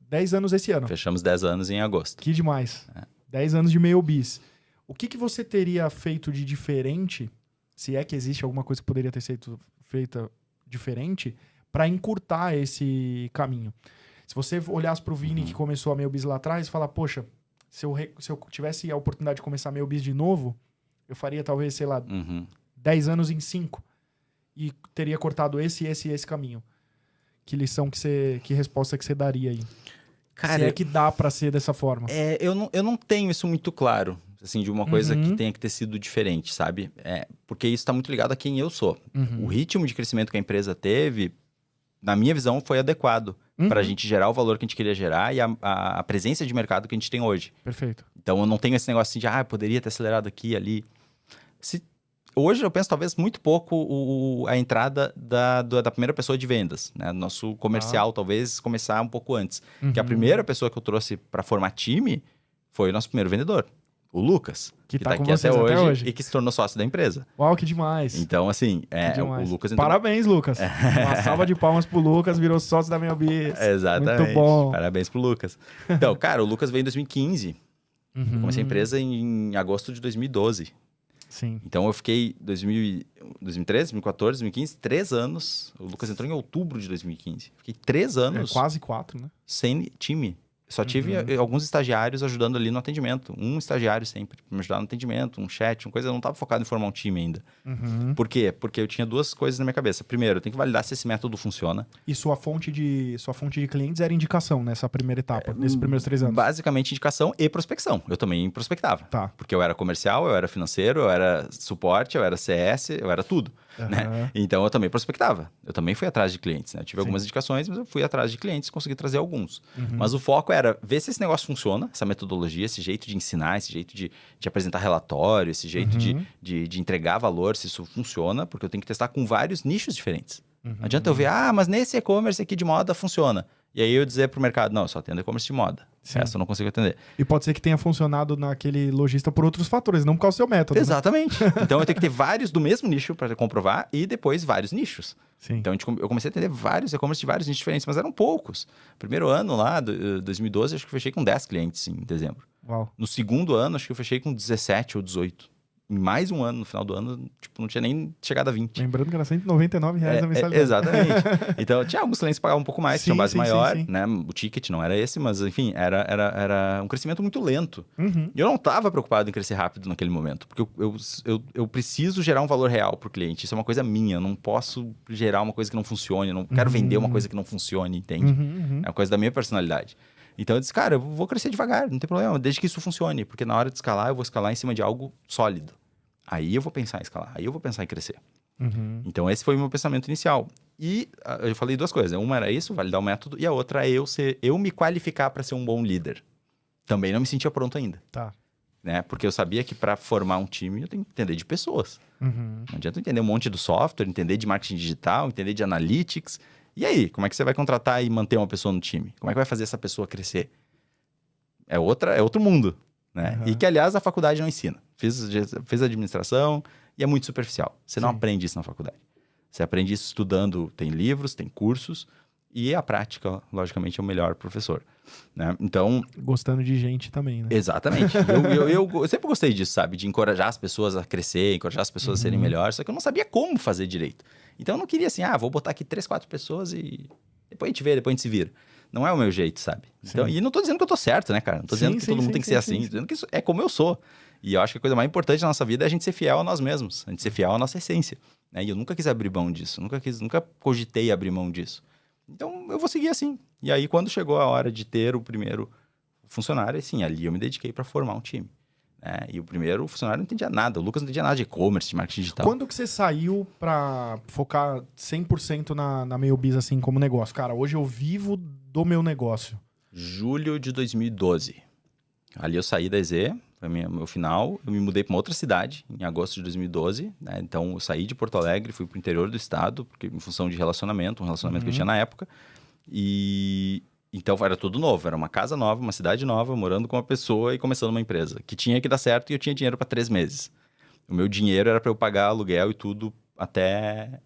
10 anos esse ano. Fechamos 10 anos em agosto. Que demais. 10 anos de MailBiz. O que você teria feito de diferente, se é que existe alguma coisa que poderia ter sido feita diferente, para encurtar esse caminho? Se você olhasse para o Vini que começou a MailBiz lá atrás e falar, poxa, se eu tivesse a oportunidade de começar a MailBiz de novo, eu faria talvez, sei lá, 10 anos em 5 e teria cortado esse caminho. Que lição que resposta que você daria aí? Cara, se é que dá para ser dessa forma. Eu não tenho isso muito claro, assim, de uma coisa que tenha que ter sido diferente, sabe? Porque isso está muito ligado a quem eu sou. O ritmo de crescimento que a empresa teve, na minha visão, foi adequado para a gente gerar o valor que a gente queria gerar e a presença de mercado que a gente tem hoje. Perfeito. Então, eu não tenho esse negócio assim de, poderia ter acelerado aqui e ali. Hoje eu penso talvez muito pouco a entrada da primeira pessoa de vendas, né? Nosso comercial talvez começar um pouco antes. Que a primeira pessoa que eu trouxe para formar time foi o nosso primeiro vendedor, o Lucas. Que tá aqui até hoje e que se tornou sócio da empresa. Uau, que demais. Então, assim, o Lucas... Parabéns, Lucas. Uma salva de palmas pro Lucas, virou sócio da MailBiz. Exatamente. Muito bom. Parabéns pro Lucas. Então, cara, o Lucas veio em 2015. Eu comecei a empresa em agosto de 2012. Sim. Então eu fiquei 2013, 2014, 2015, 3 anos. O Lucas entrou em outubro de 2015. Fiquei 3 anos. Quase 4, né? Sem time. Só tive alguns estagiários ajudando ali no atendimento. Um estagiário sempre para me ajudar no atendimento, um chat, uma coisa. Eu não estava focado em formar um time ainda. Por quê? Porque eu tinha 2 coisas na minha cabeça. Primeiro, eu tenho que validar se esse método funciona. E sua fonte de clientes era indicação nessa primeira etapa, nesses primeiros 3 anos? Basicamente indicação e prospecção. Eu também prospectava. Tá. Porque eu era comercial, eu era financeiro, eu era suporte, eu era CS, eu era tudo. né? Então, eu também prospectava. Eu também fui atrás de clientes, né? Eu tive algumas indicações, mas eu fui atrás de clientes e consegui trazer alguns. Mas o foco era ver se esse negócio funciona, essa metodologia, esse jeito de ensinar, esse jeito de apresentar relatório, esse jeito de entregar valor, se isso funciona, porque eu tenho que testar com vários nichos diferentes. Não adianta eu ver, mas nesse e-commerce aqui de moda funciona. E aí eu dizer pro mercado, não, eu só atendo e-commerce de moda. Essa eu não consigo atender. E pode ser que tenha funcionado naquele lojista por outros fatores, não por causa do seu método. Exatamente. Né? Então eu tenho que ter vários do mesmo nicho para comprovar e depois vários nichos. Sim. Então eu comecei a atender vários e-commerce de vários nichos diferentes, mas eram poucos. Primeiro ano lá, 2012, acho que eu fechei com 10 clientes em dezembro. Uau. No segundo ano, acho que eu fechei com 17 ou 18. Em mais um ano, no final do ano, tipo, não tinha nem chegado a 20. Lembrando que era R$199 a mensalidade. Exatamente. Então, tinha alguns clientes que pagavam um pouco mais, tinha uma base maior, sim. né? O ticket não era esse, mas, enfim, era um crescimento muito lento. E eu não estava preocupado em crescer rápido naquele momento, porque eu preciso gerar um valor real para o cliente. Isso é uma coisa minha, eu não posso gerar uma coisa que não funcione, eu não quero vender uma coisa que não funcione, entende? É uma coisa da minha personalidade. Então eu disse, cara, eu vou crescer devagar, não tem problema, desde que isso funcione. Porque na hora de escalar, eu vou escalar em cima de algo sólido. Aí eu vou pensar em escalar, aí eu vou pensar em crescer. Então esse foi o meu pensamento inicial. E eu falei duas coisas, uma era isso, validar o método, e a outra é eu me qualificar para ser um bom líder. Também não me sentia pronto ainda. Tá. Né? Porque eu sabia que para formar um time, eu tenho que entender de pessoas. Não adianta eu entender um monte do software, entender de marketing digital, entender de analytics. E aí, como é que você vai contratar e manter uma pessoa no time? Como é que vai fazer essa pessoa crescer? É outro mundo, né? E que, aliás, a faculdade não ensina. Fiz administração e é muito superficial. Você não aprende isso na faculdade. Você aprende isso estudando, tem livros, tem cursos, e a prática, logicamente, é o melhor professor. Né? Então... Gostando de gente também, né? Exatamente. Eu sempre gostei disso, sabe? De encorajar as pessoas a crescer, encorajar as pessoas a serem melhores, só que eu não sabia como fazer direito. Então eu não queria assim, vou botar aqui 3, 4 pessoas e depois a gente vê, depois a gente se vira. Não é o meu jeito, sabe? Então, e não tô dizendo que eu tô certo, né, cara? Não tô dizendo que todo mundo tem que ser assim. Tô dizendo que isso é como eu sou. E eu acho que a coisa mais importante da nossa vida é a gente ser fiel a nós mesmos. A gente ser fiel à nossa essência. Né? E eu nunca quis abrir mão disso. Nunca cogitei abrir mão disso. Então eu vou seguir assim. E aí quando chegou a hora de ter o primeiro funcionário, assim, ali eu me dediquei para formar um time. E o primeiro funcionário não entendia nada. O Lucas não entendia nada de e-commerce, de marketing digital. Quando que você saiu pra focar 100% na Meiobiz, assim, como negócio? Cara, hoje eu vivo do meu negócio. Julho de 2012. Ali eu saí da EZ, foi meu final. Eu me mudei para uma outra cidade, em agosto de 2012. Né? Então, eu saí de Porto Alegre, fui para o interior do estado, porque em função de relacionamento, um relacionamento que eu tinha na época. Então, era tudo novo. Era uma casa nova, uma cidade nova, morando com uma pessoa e começando uma empresa. Que tinha que dar certo e eu tinha dinheiro para 3 meses. O meu dinheiro era para eu pagar aluguel e tudo até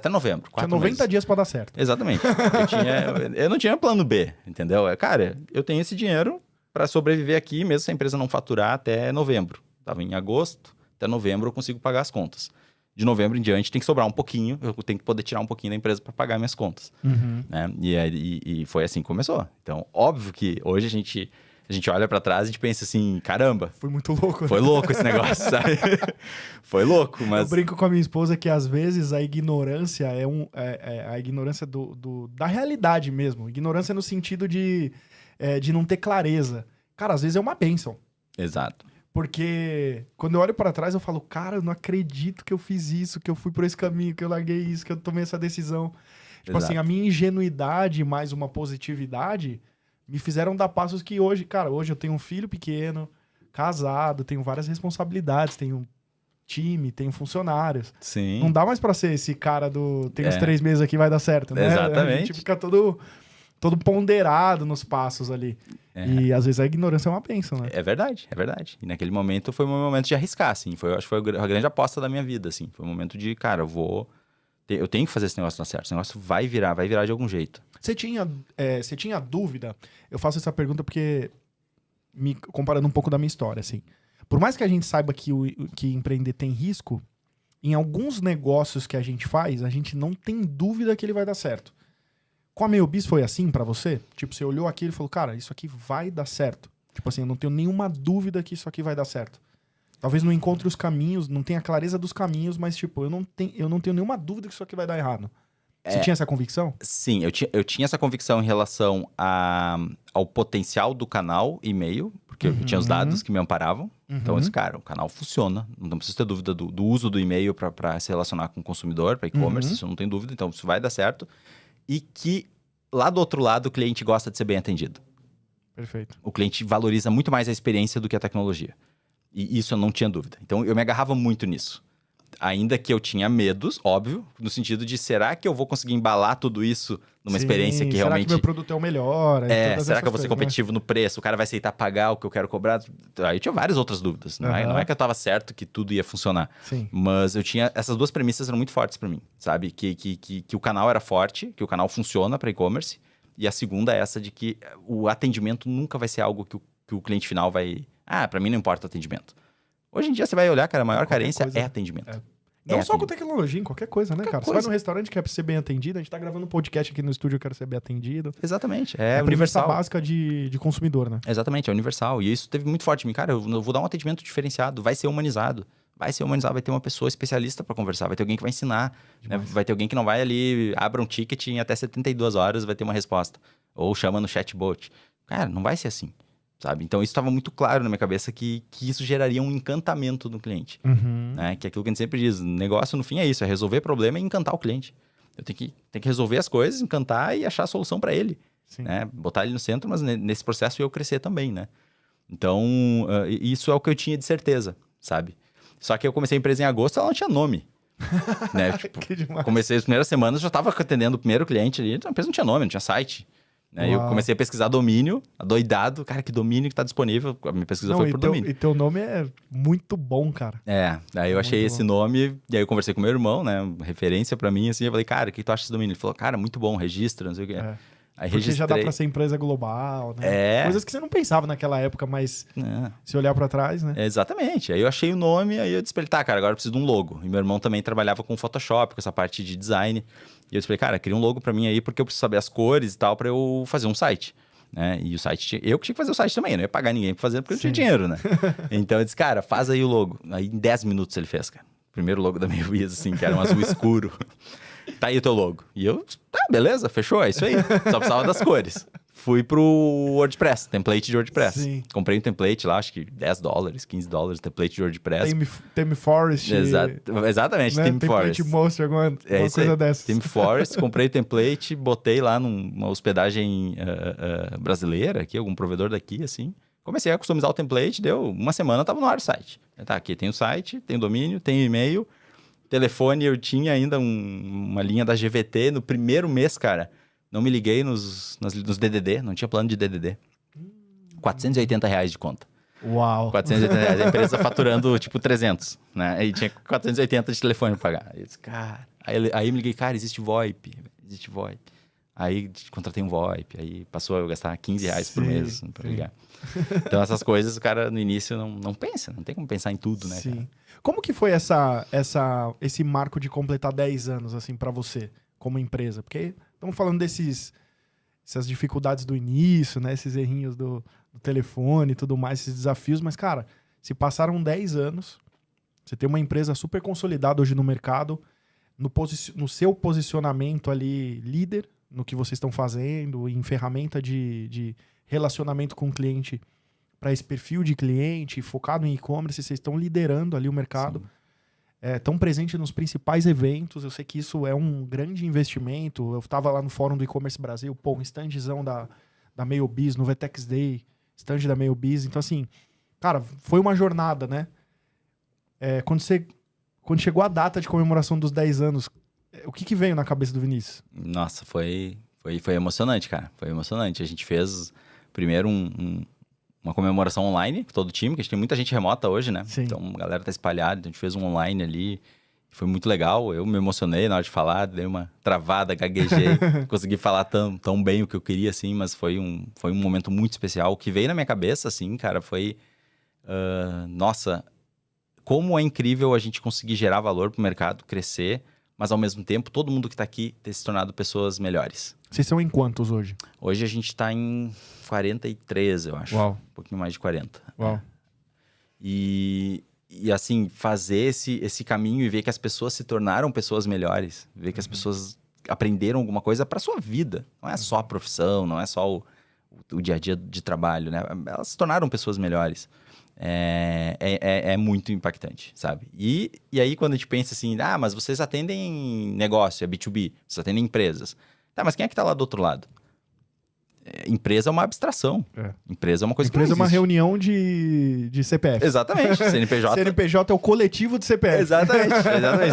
novembro. Tinha 90 dias para dar certo. Exatamente. Eu não tinha plano B, entendeu? Cara, eu tenho esse dinheiro para sobreviver aqui, mesmo se a empresa não faturar até novembro. Estava em agosto, até novembro eu consigo pagar as contas. De novembro em diante tem que sobrar um pouquinho, eu tenho que poder tirar um pouquinho da empresa para pagar minhas contas. Né? E foi assim que começou. Então, óbvio que hoje a gente olha para trás e a gente pensa assim, caramba. Foi muito louco. Foi louco esse negócio, sabe? Foi louco, mas... Eu brinco com a minha esposa que às vezes a ignorância é a ignorância da realidade mesmo. Ignorância no sentido de não ter clareza. Cara, às vezes é uma bênção. Exato. Porque quando eu olho pra trás, eu falo, cara, eu não acredito que eu fiz isso, que eu fui por esse caminho, que eu larguei isso, que eu tomei essa decisão. Tipo assim, a minha ingenuidade mais uma positividade me fizeram dar passos que hoje eu tenho um filho pequeno, casado, tenho várias responsabilidades, tenho time, tenho funcionários. Sim. Não dá mais pra ser esse cara tem uns 3 meses aqui, vai dar certo, né? Exatamente. A gente fica todo ponderado nos passos ali. E às vezes a ignorância é uma bênção, né? É verdade. E naquele momento foi o meu momento de arriscar, assim. Acho que foi a grande aposta da minha vida, assim. Foi o momento de, cara, eu tenho que fazer esse negócio dar certo. Esse negócio vai virar de algum jeito. Você tinha dúvida? Eu faço essa pergunta porque, comparando um pouco da minha história, assim. Por mais que a gente saiba que empreender tem risco, em alguns negócios que a gente faz, a gente não tem dúvida que ele vai dar certo. Com a Meiobiz foi assim pra você? Tipo, você olhou aquilo e falou, cara, isso aqui vai dar certo. Tipo assim, eu não tenho nenhuma dúvida que isso aqui vai dar certo. Talvez não encontre os caminhos, não tenha clareza dos caminhos, mas tipo, eu não tenho nenhuma dúvida que isso aqui vai dar errado. Você tinha essa convicção? Sim, eu tinha essa convicção em relação ao potencial do canal e-mail, porque eu tinha os dados que me amparavam. Então, eu disse, cara, o canal funciona. Não preciso ter dúvida do uso do e-mail para se relacionar com o consumidor, para e-commerce, isso eu não tenho dúvida. Então, isso vai dar certo. E que lá do outro lado, o cliente gosta de ser bem atendido. Perfeito. O cliente valoriza muito mais a experiência do que a tecnologia. E isso eu não tinha dúvida. Então, eu me agarrava muito nisso. Ainda que eu tinha medos, óbvio, no sentido de, será que eu vou conseguir embalar tudo isso numa experiência que realmente... Será que meu produto é o melhor? Será que eu vou ser competitivo no preço? O cara vai aceitar pagar o que eu quero cobrar? Aí eu tinha várias outras dúvidas. Não é que eu tava certo que tudo ia funcionar. Sim. Mas eu tinha... Essas duas premissas eram muito fortes para mim, sabe? Que o canal era forte, que o canal funciona para e-commerce. E a segunda é essa de que o atendimento nunca vai ser algo que o cliente final vai... para mim não importa o atendimento. Hoje em dia você vai olhar, cara, a maior carência é atendimento. Não só com tecnologia, em qualquer coisa, né, cara? Você vai num restaurante que quer ser bem atendido, a gente tá gravando um podcast aqui no estúdio, eu quero ser bem atendido. Exatamente, é a universal. Básica de consumidor, né? Exatamente, é universal. E isso teve muito forte em mim. Cara, eu vou dar um atendimento diferenciado, vai ser humanizado. Vai ter uma pessoa especialista para conversar, vai ter alguém que vai ensinar, né? Vai ter alguém que não vai ali, abra um ticket e em até 72 horas vai ter uma resposta. Ou chama no chatbot. Cara, não vai ser assim. Sabe? Então, isso estava muito claro na minha cabeça que isso geraria um encantamento no cliente. Né? Que é aquilo que a gente sempre diz, negócio no fim é isso, é resolver problema e encantar o cliente. Eu tenho que resolver as coisas, encantar e achar a solução para ele. Né? Botar ele no centro, mas nesse processo eu crescer também, né? Então, isso é o que eu tinha de certeza, sabe? Só que eu comecei a empresa em agosto, ela não tinha nome. Né? Tipo, comecei as primeiras semanas, já estava atendendo o primeiro cliente ali, a empresa não tinha nome, não tinha site. Eu comecei a pesquisar domínio, adoidado. Cara, que domínio que tá disponível. A minha pesquisa foi por domínio. E teu nome é muito bom, cara. Daí eu achei esse nome, e aí eu conversei com meu irmão, né? Referência pra mim, assim. Eu falei, cara, o que tu acha desse domínio? Ele falou, cara, muito bom, registra, não sei o quê. Aí porque já dá pra ser empresa global, né? Coisas que você não pensava naquela época, mas se olhar pra trás, né? Exatamente. Aí eu achei o nome, aí eu disse pra ele, tá, cara, agora eu preciso de um logo. E meu irmão também trabalhava com Photoshop, com essa parte de design. E eu disse pra ele, cara, cria um logo pra mim aí, porque eu preciso saber as cores e tal, pra eu fazer um site. Né? E o site, eu que tinha que fazer o site também, não ia pagar ninguém pra fazer, porque eu não tinha dinheiro, né? Então eu disse, cara, faz aí o logo. Aí em 10 minutos ele fez, cara. Primeiro logo da minha vida, assim, que era um azul escuro. Tá aí o teu logo. E eu, beleza, fechou, é isso aí. Só precisava das cores. Fui pro WordPress, template de WordPress. Sim. Comprei um template lá, acho que $10, $15, template de WordPress. Theme Forest. Exatamente, né? Theme Forest. Template Monster, alguma coisa dessas. Theme Forest, comprei o template, botei lá numa hospedagem brasileira, aqui, algum provedor daqui, assim. Comecei a customizar o template, deu uma semana, tava no ar o site. Tá, aqui tem o site, tem o domínio, tem o e-mail. Telefone, eu tinha ainda uma linha da GVT. No primeiro mês, cara, não me liguei nos DDD, não tinha plano de DDD. R$480 de conta. Uau! R$480. A empresa faturando, tipo, 300, né? Aí tinha 480 de telefone pra pagar. Eu disse, cara... Aí me liguei, cara, existe VoIP. Aí contratei um VoIP. Aí passou a eu gastar R$15 por mês pra ligar. Então, essas coisas, o cara, no início, não pensa. Não tem como pensar em tudo, né, cara? Como que foi esse marco de completar 10 anos, assim, pra você, como empresa? Porque estamos falando essas dificuldades do início, né? Esses errinhos do telefone e tudo mais, esses desafios. Mas, cara, se passaram 10 anos, você tem uma empresa super consolidada hoje no mercado, no seu posicionamento ali, líder, no que vocês estão fazendo, em ferramenta de relacionamento com o cliente, para esse perfil de cliente, focado em e-commerce, vocês estão liderando ali o mercado, estão presentes nos principais eventos. Eu sei que isso é um grande investimento. Eu estava lá no Fórum do E-Commerce Brasil, um standzão da MailBiz, no Vetex Day, stand da MailBiz. Então, assim, cara, foi uma jornada, né? Quando chegou a data de comemoração dos 10 anos, o que veio na cabeça do Vinícius? Nossa, foi emocionante, cara. Foi emocionante. A gente fez primeiro uma comemoração online com todo o time, que a gente tem muita gente remota hoje, né? Sim. Então a galera tá espalhada, então a gente fez um online ali. Foi muito legal. Eu me emocionei na hora de falar, dei uma travada, gaguejei. Consegui falar tão bem o que eu queria, assim, mas foi um momento muito especial. O que veio na minha cabeça, assim, cara, foi... nossa, como é incrível a gente conseguir gerar valor pro mercado, crescer, mas ao mesmo tempo todo mundo que tá aqui ter se tornado pessoas melhores. Vocês são em quantos hoje? Hoje a gente tá em 43, eu acho. Uau. Um pouquinho mais de 40. Uau. E assim, fazer esse caminho e ver que as pessoas se tornaram pessoas melhores, ver que as pessoas aprenderam alguma coisa para sua vida. Não é só a profissão, não é só o dia a dia de trabalho, né? Elas se tornaram pessoas melhores. É muito impactante, sabe? E aí, quando a gente pensa assim, mas vocês atendem negócio, é B2B, vocês atendem empresas. Tá, mas quem é que tá lá do outro lado? Empresa é uma abstração. Empresa é uma coisa que não existe. Empresa é uma reunião de CPF. Exatamente. CNPJ... CNPJ é o coletivo de CPF. Exatamente.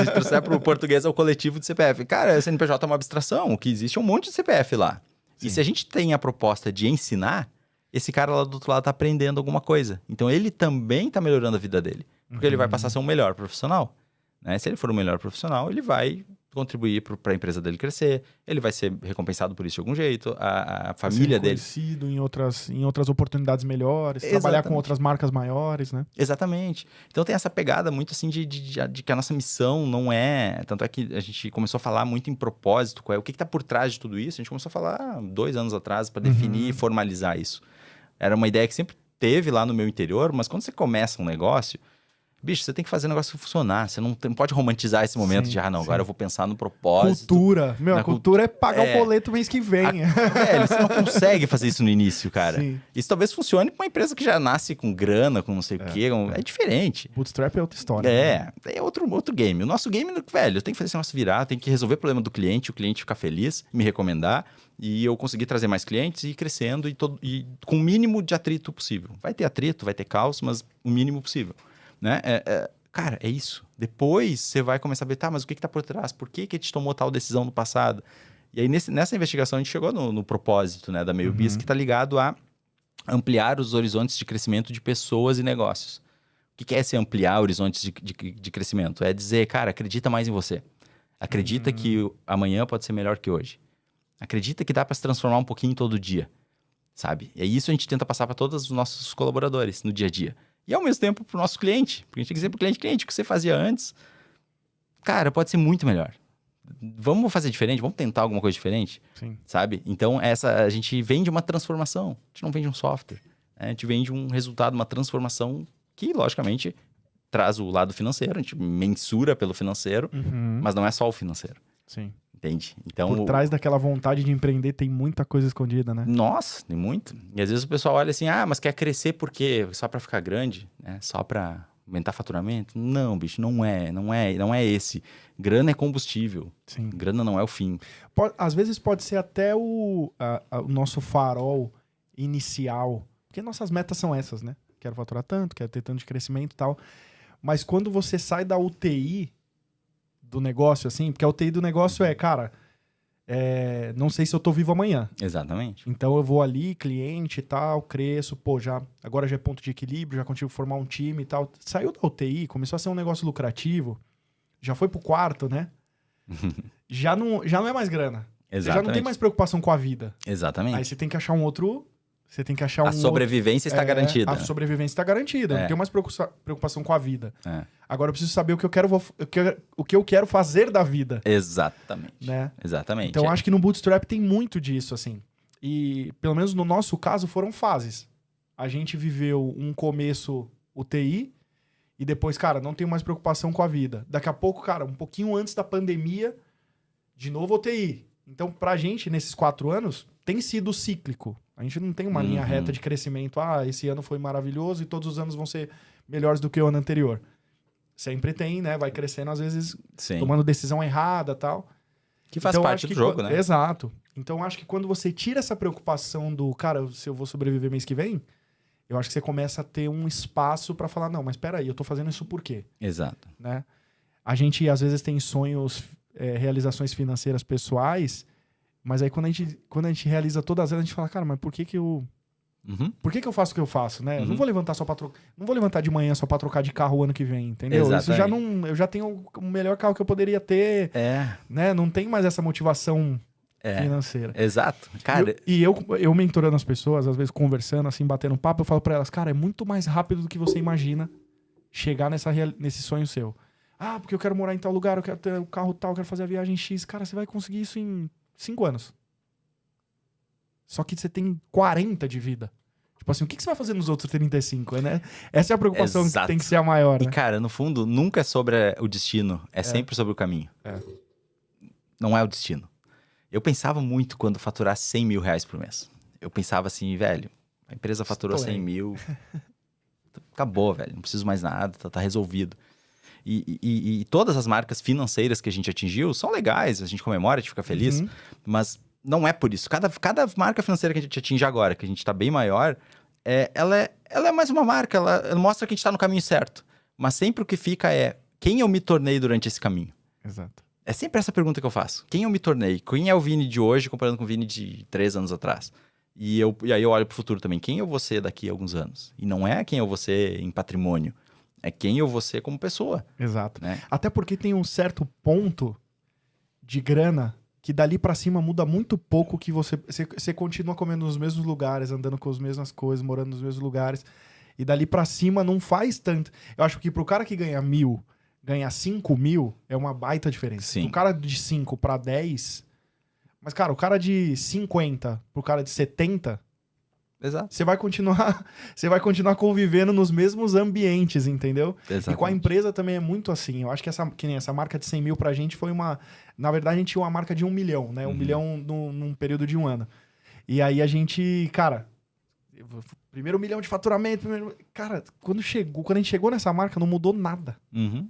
Se trouxer para o português, é o coletivo de CPF. Cara, CNPJ é uma abstração. O que existe é um monte de CPF lá. Sim. E se a gente tem a proposta de ensinar, esse cara lá do outro lado tá aprendendo alguma coisa. Então, ele também tá melhorando a vida dele. Porque ele vai passar a ser um melhor profissional. Né? Se ele for um melhor profissional, ele vai contribuir para a empresa dele crescer, ele vai ser recompensado por isso de algum jeito, a família dele... Reconhecido em outras oportunidades melhores, trabalhar com outras marcas maiores, né? Exatamente. Então tem essa pegada muito assim de que a nossa missão não é... Tanto é que a gente começou a falar muito em propósito, o que está por trás de tudo isso, a gente começou a falar 2 anos atrás para definir e formalizar isso. Era uma ideia que sempre teve lá no meu interior, mas quando você começa um negócio... Bicho, você tem que fazer o negócio funcionar. Você não pode romantizar esse momento de, agora eu vou pensar no propósito. Cultura. A cultura é pagar o boleto mês que vem. Velho, você não consegue fazer isso no início, cara. Sim. Isso talvez funcione para uma empresa que já nasce com grana, com não sei o quê. É diferente. Bootstrap é outra história. É outro game. O nosso game, velho, eu tenho que fazer esse negócio virar, tenho que resolver o problema do cliente, o cliente ficar feliz, me recomendar, e eu conseguir trazer mais clientes e ir crescendo e com o mínimo de atrito possível. Vai ter atrito, vai ter caos, mas o mínimo possível. Né? Cara, é isso. Depois você vai começar a ver, mas o que está por trás? Por que a gente tomou tal decisão no passado? E aí, nessa investigação, a gente chegou no propósito, né, da Meio-Bis, que está ligado a ampliar os horizontes de crescimento de pessoas e negócios. O que é esse ampliar horizontes de crescimento? É dizer, cara, acredita mais em você. Acredita que amanhã pode ser melhor que hoje. Acredita que dá para se transformar um pouquinho todo dia, sabe? E isso a gente tenta passar para todos os nossos colaboradores no dia a dia. E ao mesmo tempo para o nosso cliente. Porque a gente tem que dizer para o cliente, o que você fazia antes, cara, pode ser muito melhor. Vamos fazer diferente? Vamos tentar alguma coisa diferente? Sim. Sabe? Então, a gente vende uma transformação. A gente não vende um software. A gente vende um resultado, uma transformação que, logicamente, traz o lado financeiro. A gente mensura pelo financeiro, mas não é só o financeiro. Sim. Entende? Então, por trás daquela vontade de empreender tem muita coisa escondida, né? Nossa, tem muito. E às vezes o pessoal olha assim, mas quer crescer por quê? Só para ficar grande? Né? Só para aumentar faturamento? Não, bicho, não é esse. Grana é combustível. Sim. Grana não é o fim. Às vezes pode ser até o nosso farol inicial, porque nossas metas são essas, né? Quero faturar tanto, quero ter tanto de crescimento e tal. Mas quando você sai da UTI do negócio, assim, porque a UTI do negócio cara, não sei se eu tô vivo amanhã. Exatamente. Então eu vou ali, cliente e tal, cresço, agora já é ponto de equilíbrio, já consigo formar um time e tal. Saiu da UTI, começou a ser um negócio lucrativo, já foi pro quarto, né? já não é mais grana. Exatamente. Você já não tem mais preocupação com a vida. Exatamente. Aí você tem que achar um outro... Você tem que achar a sobrevivência está garantida. A sobrevivência está garantida. Não tenho mais preocupação com a vida. Agora eu preciso saber o que eu quero fazer da vida. Exatamente. Né? Exatamente. Então acho que no Bootstrap tem muito disso, assim. E pelo menos no nosso caso foram fases. A gente viveu um começo UTI e depois, cara, não tenho mais preocupação com a vida. Daqui a pouco, cara, um pouquinho antes da pandemia, de novo UTI. Então pra gente, nesses 4 anos, tem sido cíclico. A gente não tem uma linha reta de crescimento. Esse ano foi maravilhoso e todos os anos vão ser melhores do que o ano anterior. Sempre tem, né? Vai crescendo, às vezes, tomando decisão errada e tal. Que faz parte do jogo, né? Exato. Então, acho que quando você tira essa preocupação do, cara, se eu vou sobreviver mês que vem, eu acho que você começa a ter um espaço pra falar, não, mas peraí, eu tô fazendo isso por quê? Exato. Né? A gente, às vezes, tem sonhos, realizações financeiras pessoais... Mas aí, quando a gente realiza todas elas, a gente fala, cara, mas por que eu... Por que eu faço o que eu faço, né? Eu não vou levantar só pra não vou levantar de manhã só pra trocar de carro o ano que vem, entendeu? Exatamente. Isso já não... Eu já tenho o melhor carro que eu poderia ter. Né? Não tem mais essa motivação financeira. Exato. Cara... E eu mentorando as pessoas, às vezes conversando, assim, batendo papo, eu falo pra elas, cara, é muito mais rápido do que você imagina chegar nesse sonho seu. Porque eu quero morar em tal lugar, eu quero ter o carro tal, eu quero fazer a viagem X. Cara, você vai conseguir isso em 5 anos. Só que você tem 40 de vida. Tipo assim, o que você vai fazer nos outros 35, né? Essa é a preocupação que tem que ser a maior, né? E, cara, no fundo, nunca é sobre o destino. É sempre sobre o caminho. Não é o destino. Eu pensava muito quando faturasse 100 mil reais por mês. eu pensava assim, velho, a empresa faturou 100 mil, acabou, velho, não preciso mais nada, tá resolvido. E todas as marcas financeiras que a gente atingiu são legais, a gente comemora, a gente fica feliz, mas não é por isso. Cada marca financeira que a gente atinge agora, que a gente tá bem maior, ela é mais uma marca, ela mostra que a gente tá no caminho certo. Mas sempre o que fica é, quem eu me tornei durante esse caminho? Exato. É sempre essa pergunta que eu faço. Quem eu me tornei? Quem é o Vini de hoje comparando com o Vini de 3 anos atrás? E aí eu olho pro futuro também. Quem eu vou ser daqui a alguns anos? E não é quem eu vou ser em patrimônio. É quem eu vou ser como pessoa. Exato. Né? Até porque tem um certo ponto de grana que dali pra cima muda muito pouco, que você continua comendo nos mesmos lugares, andando com as mesmas coisas, morando nos mesmos lugares. E dali pra cima não faz tanto. Eu acho que pro cara que ganha 1.000, ganhar 5.000 é uma baita diferença. Sim. O cara de 5 pra 10... Mas, cara, o cara de 50 pro cara de 70... Exato. Você vai continuar convivendo nos mesmos ambientes, entendeu? Exatamente. E com a empresa também é muito assim. Eu acho que nem essa marca de 100 mil pra gente foi uma... Na verdade, a gente tinha uma marca de 1 milhão, né? 1 milhão num período de 1 ano. E aí a gente, cara... Primeiro 1 milhão de faturamento. Cara, quando a gente chegou nessa marca, não mudou nada.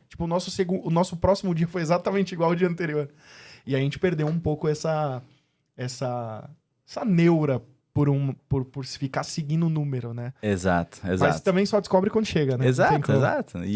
Tipo, o nosso próximo dia foi exatamente igual ao dia anterior. E a gente perdeu um pouco essa neura por ficar seguindo o número, né? Exato. Mas também só descobre quando chega, né? Exato.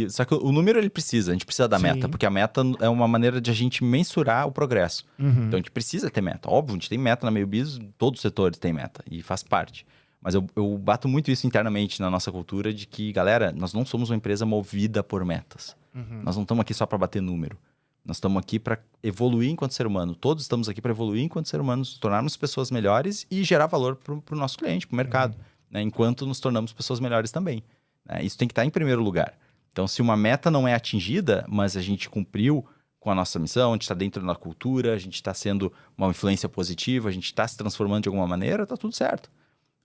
Só que o número, a gente precisa da meta, porque a meta é uma maneira de a gente mensurar o progresso. Então a gente precisa ter meta. Óbvio, a gente tem meta na Meio Biz, todos os setores têm meta, e faz parte. Mas eu bato muito isso internamente na nossa cultura, de que, galera, nós não somos uma empresa movida por metas. Nós não estamos aqui só para bater número. Nós estamos aqui para evoluir enquanto ser humano. Todos estamos aqui para evoluir enquanto ser humano, nos tornarmos pessoas melhores e gerar valor para o nosso cliente, para o mercado, né? Enquanto nos tornamos pessoas melhores também. Né? Isso tem que estar em primeiro lugar. Então, se uma meta não é atingida, mas a gente cumpriu com a nossa missão, a gente está dentro da cultura, a gente está sendo uma influência positiva, a gente está se transformando de alguma maneira, está tudo certo.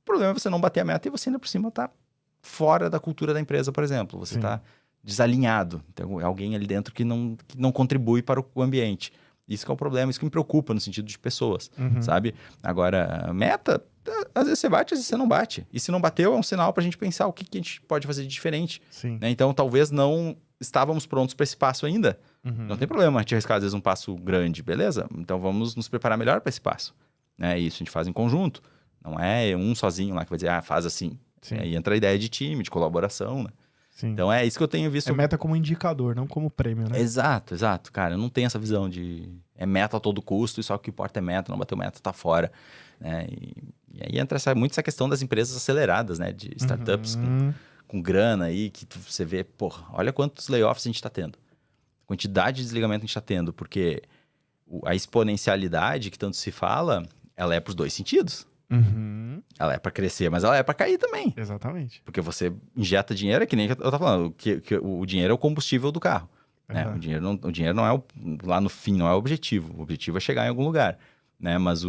O problema é você não bater a meta e você ainda por cima está fora da cultura da empresa, por exemplo. Você está desalinhado. Tem alguém ali dentro que não contribui para o ambiente. Isso que é o problema, isso que me preocupa no sentido de pessoas, sabe? Agora, meta, às vezes você bate, às vezes você não bate. E se não bateu, é um sinal para a gente pensar o que a gente pode fazer de diferente. Né? Então, talvez não estávamos prontos para esse passo ainda. Não tem problema a gente arriscar, às vezes, um passo grande, beleza? Então, vamos nos preparar melhor para esse passo. Né? Isso a gente faz em conjunto. Não é um sozinho lá que vai dizer, faz assim. Aí entra a ideia de time, de colaboração, né? Então é isso que eu tenho visto. É meta como indicador, não como prêmio, né? Exato. Cara, eu não tenho essa visão de é meta a todo custo e só o que importa é meta, não bateu meta, tá fora. Né? E aí entra muito essa questão das empresas aceleradas, né? De startups com grana aí, que você vê, porra, olha quantos layoffs a gente tá tendo. Quantidade de desligamento a gente tá tendo, porque a exponencialidade que tanto se fala, ela é pros dois sentidos. Ela é para crescer, mas ela é para cair também. Exatamente. Porque você injeta dinheiro, é que nem eu tava falando, que o dinheiro é o combustível do carro. Né? O dinheiro não é lá no fim, não é o objetivo. O objetivo é chegar em algum lugar. Né? Mas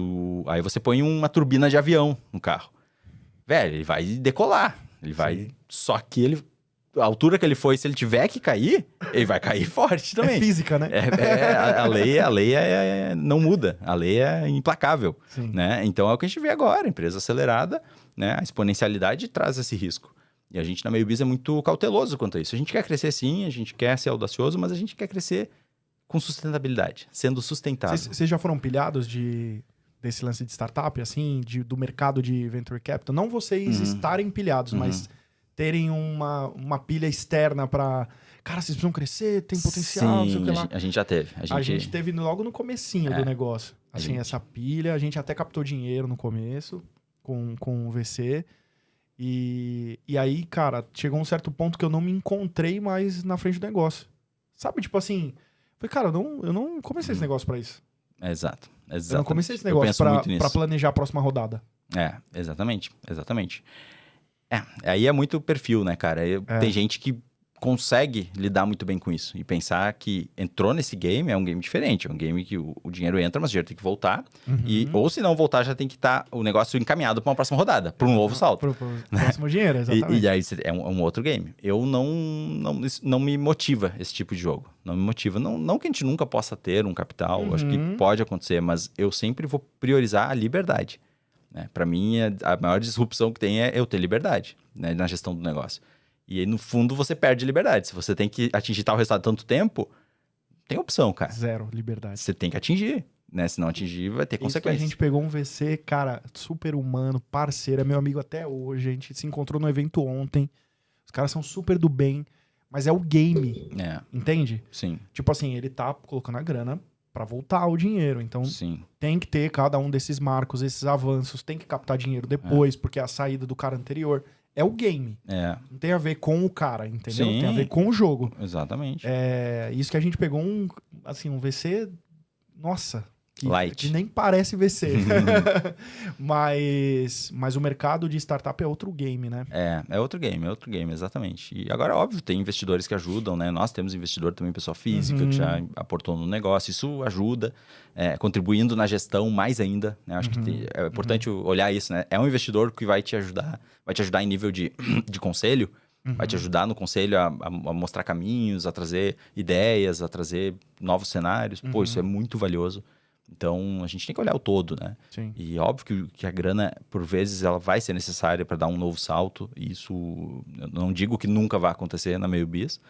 aí você põe uma turbina de avião no carro. Velho, ele vai decolar. Ele vai. Só que a altura que ele foi, se ele tiver que cair, ele vai cair forte também. É física, né? A lei não muda. A lei é implacável. Né? Então é o que a gente vê agora. Empresa acelerada, né? A exponencialidade traz esse risco. E a gente na Meio Biz é muito cauteloso quanto a isso. A gente quer crescer sim, a gente quer ser audacioso, mas a gente quer crescer com sustentabilidade, sendo sustentável. Vocês já foram pilhados desse lance de startup, assim, do mercado de venture capital? Não vocês estarem pilhados, mas terem uma pilha externa para... Cara, vocês precisam crescer, tem potencial, não sei o que lá. A gente já teve. A gente teve logo no comecinho do negócio. Assim, essa pilha, a gente até captou dinheiro no começo com o VC. E aí, cara, chegou um certo ponto que eu não me encontrei mais na frente do negócio. Sabe, tipo assim... Falei, cara, eu não comecei esse negócio pra isso. Exato. Eu não comecei esse negócio pra planejar a próxima rodada. Exatamente. Aí é muito perfil, né, cara? Tem gente que consegue lidar muito bem com isso e pensar que entrou nesse game, é um game diferente, é um game que o dinheiro entra, mas o dinheiro tem que voltar. Ou se não voltar, já tem que estar o negócio encaminhado para uma próxima rodada, para um novo salto. Pro próximo dinheiro, exatamente. E aí é um outro game. Eu não me motiva esse tipo de jogo. Não me motiva. Não que a gente nunca possa ter um capital, acho que pode acontecer, mas eu sempre vou priorizar a liberdade. né? Para mim, a maior disrupção que tem é eu ter liberdade, né, na gestão do negócio. E aí, no fundo, você perde liberdade. Se você tem que atingir tal resultado tanto tempo, tem opção, cara. Zero liberdade. Você tem que atingir, né? Se não atingir, vai ter Isso que consequências. a gente pegou um VC, cara, super humano, parceiro, é meu amigo até hoje. A gente se encontrou no evento ontem. Os caras são super do bem, mas é o game, entende? Sim. Tipo assim, ele tá colocando a grana pra voltar o dinheiro. Então, Sim. tem que ter cada um desses marcos, esses avanços, tem que captar dinheiro depois, porque a saída do cara anterior é o game. É. Não tem a ver com o cara, entendeu? Sim. Tem a ver com o jogo. Exatamente. É isso que a gente pegou um VC, nossa, Light. que nem parece VC. mas o mercado de startup é outro game, né? É outro game, exatamente. E agora, óbvio, tem investidores que ajudam, né? Nós temos investidor também, pessoa física, que já aportou no negócio. Isso ajuda, contribuindo na gestão mais ainda, né? Acho que é importante olhar isso, né? É um investidor que vai te ajudar em nível de conselho, vai te ajudar no conselho a mostrar caminhos, a trazer ideias, a trazer novos cenários. Pô, isso é muito valioso. Então, a gente tem que olhar o todo, né? Sim. E óbvio que a grana, por vezes, ela vai ser necessária para dar um novo salto. Isso, eu não digo que nunca vai acontecer na Meio-Bis,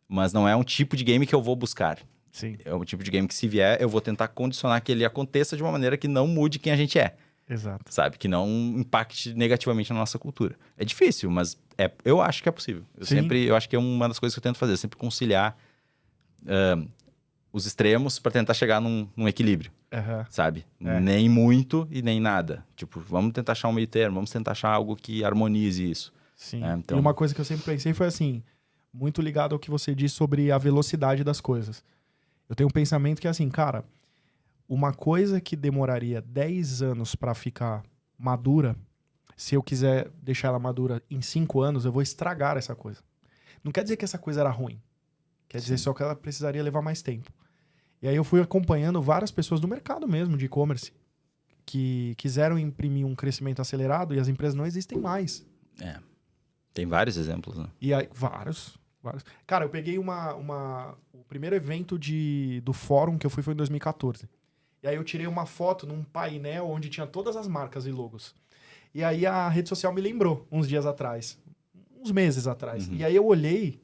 mas não é um tipo de game que eu vou buscar. Sim. É um tipo de game que, se vier, eu vou tentar condicionar que ele aconteça de uma maneira que não mude quem a gente é. Exato. Sabe? Que não impacte negativamente na nossa cultura. É difícil, mas eu acho que é possível. Eu acho que é uma das coisas que eu tento fazer, sempre conciliar os extremos para tentar chegar num equilíbrio. Sabe? Nem muito e nem nada. Tipo, vamos tentar achar um meio termo, vamos tentar achar algo que harmonize isso. Sim. Então... E uma coisa que eu sempre pensei foi assim, muito ligado ao que você disse sobre a velocidade das coisas. Eu tenho um pensamento que é assim, cara, uma coisa que demoraria 10 anos para ficar madura, se eu quiser deixar ela madura em 5 anos, eu vou estragar essa coisa. Não quer dizer que essa coisa era ruim. Quer dizer só que ela precisaria levar mais tempo. E aí eu fui acompanhando várias pessoas do mercado mesmo, de e-commerce, que quiseram imprimir um crescimento acelerado e as empresas não existem mais. Tem vários exemplos, né? E aí, vários. Cara, eu peguei o primeiro evento do fórum que eu fui foi em 2014. E aí eu tirei uma foto num painel onde tinha todas as marcas e logos. E aí a rede social me lembrou uns dias atrás, uns meses atrás. E aí eu olhei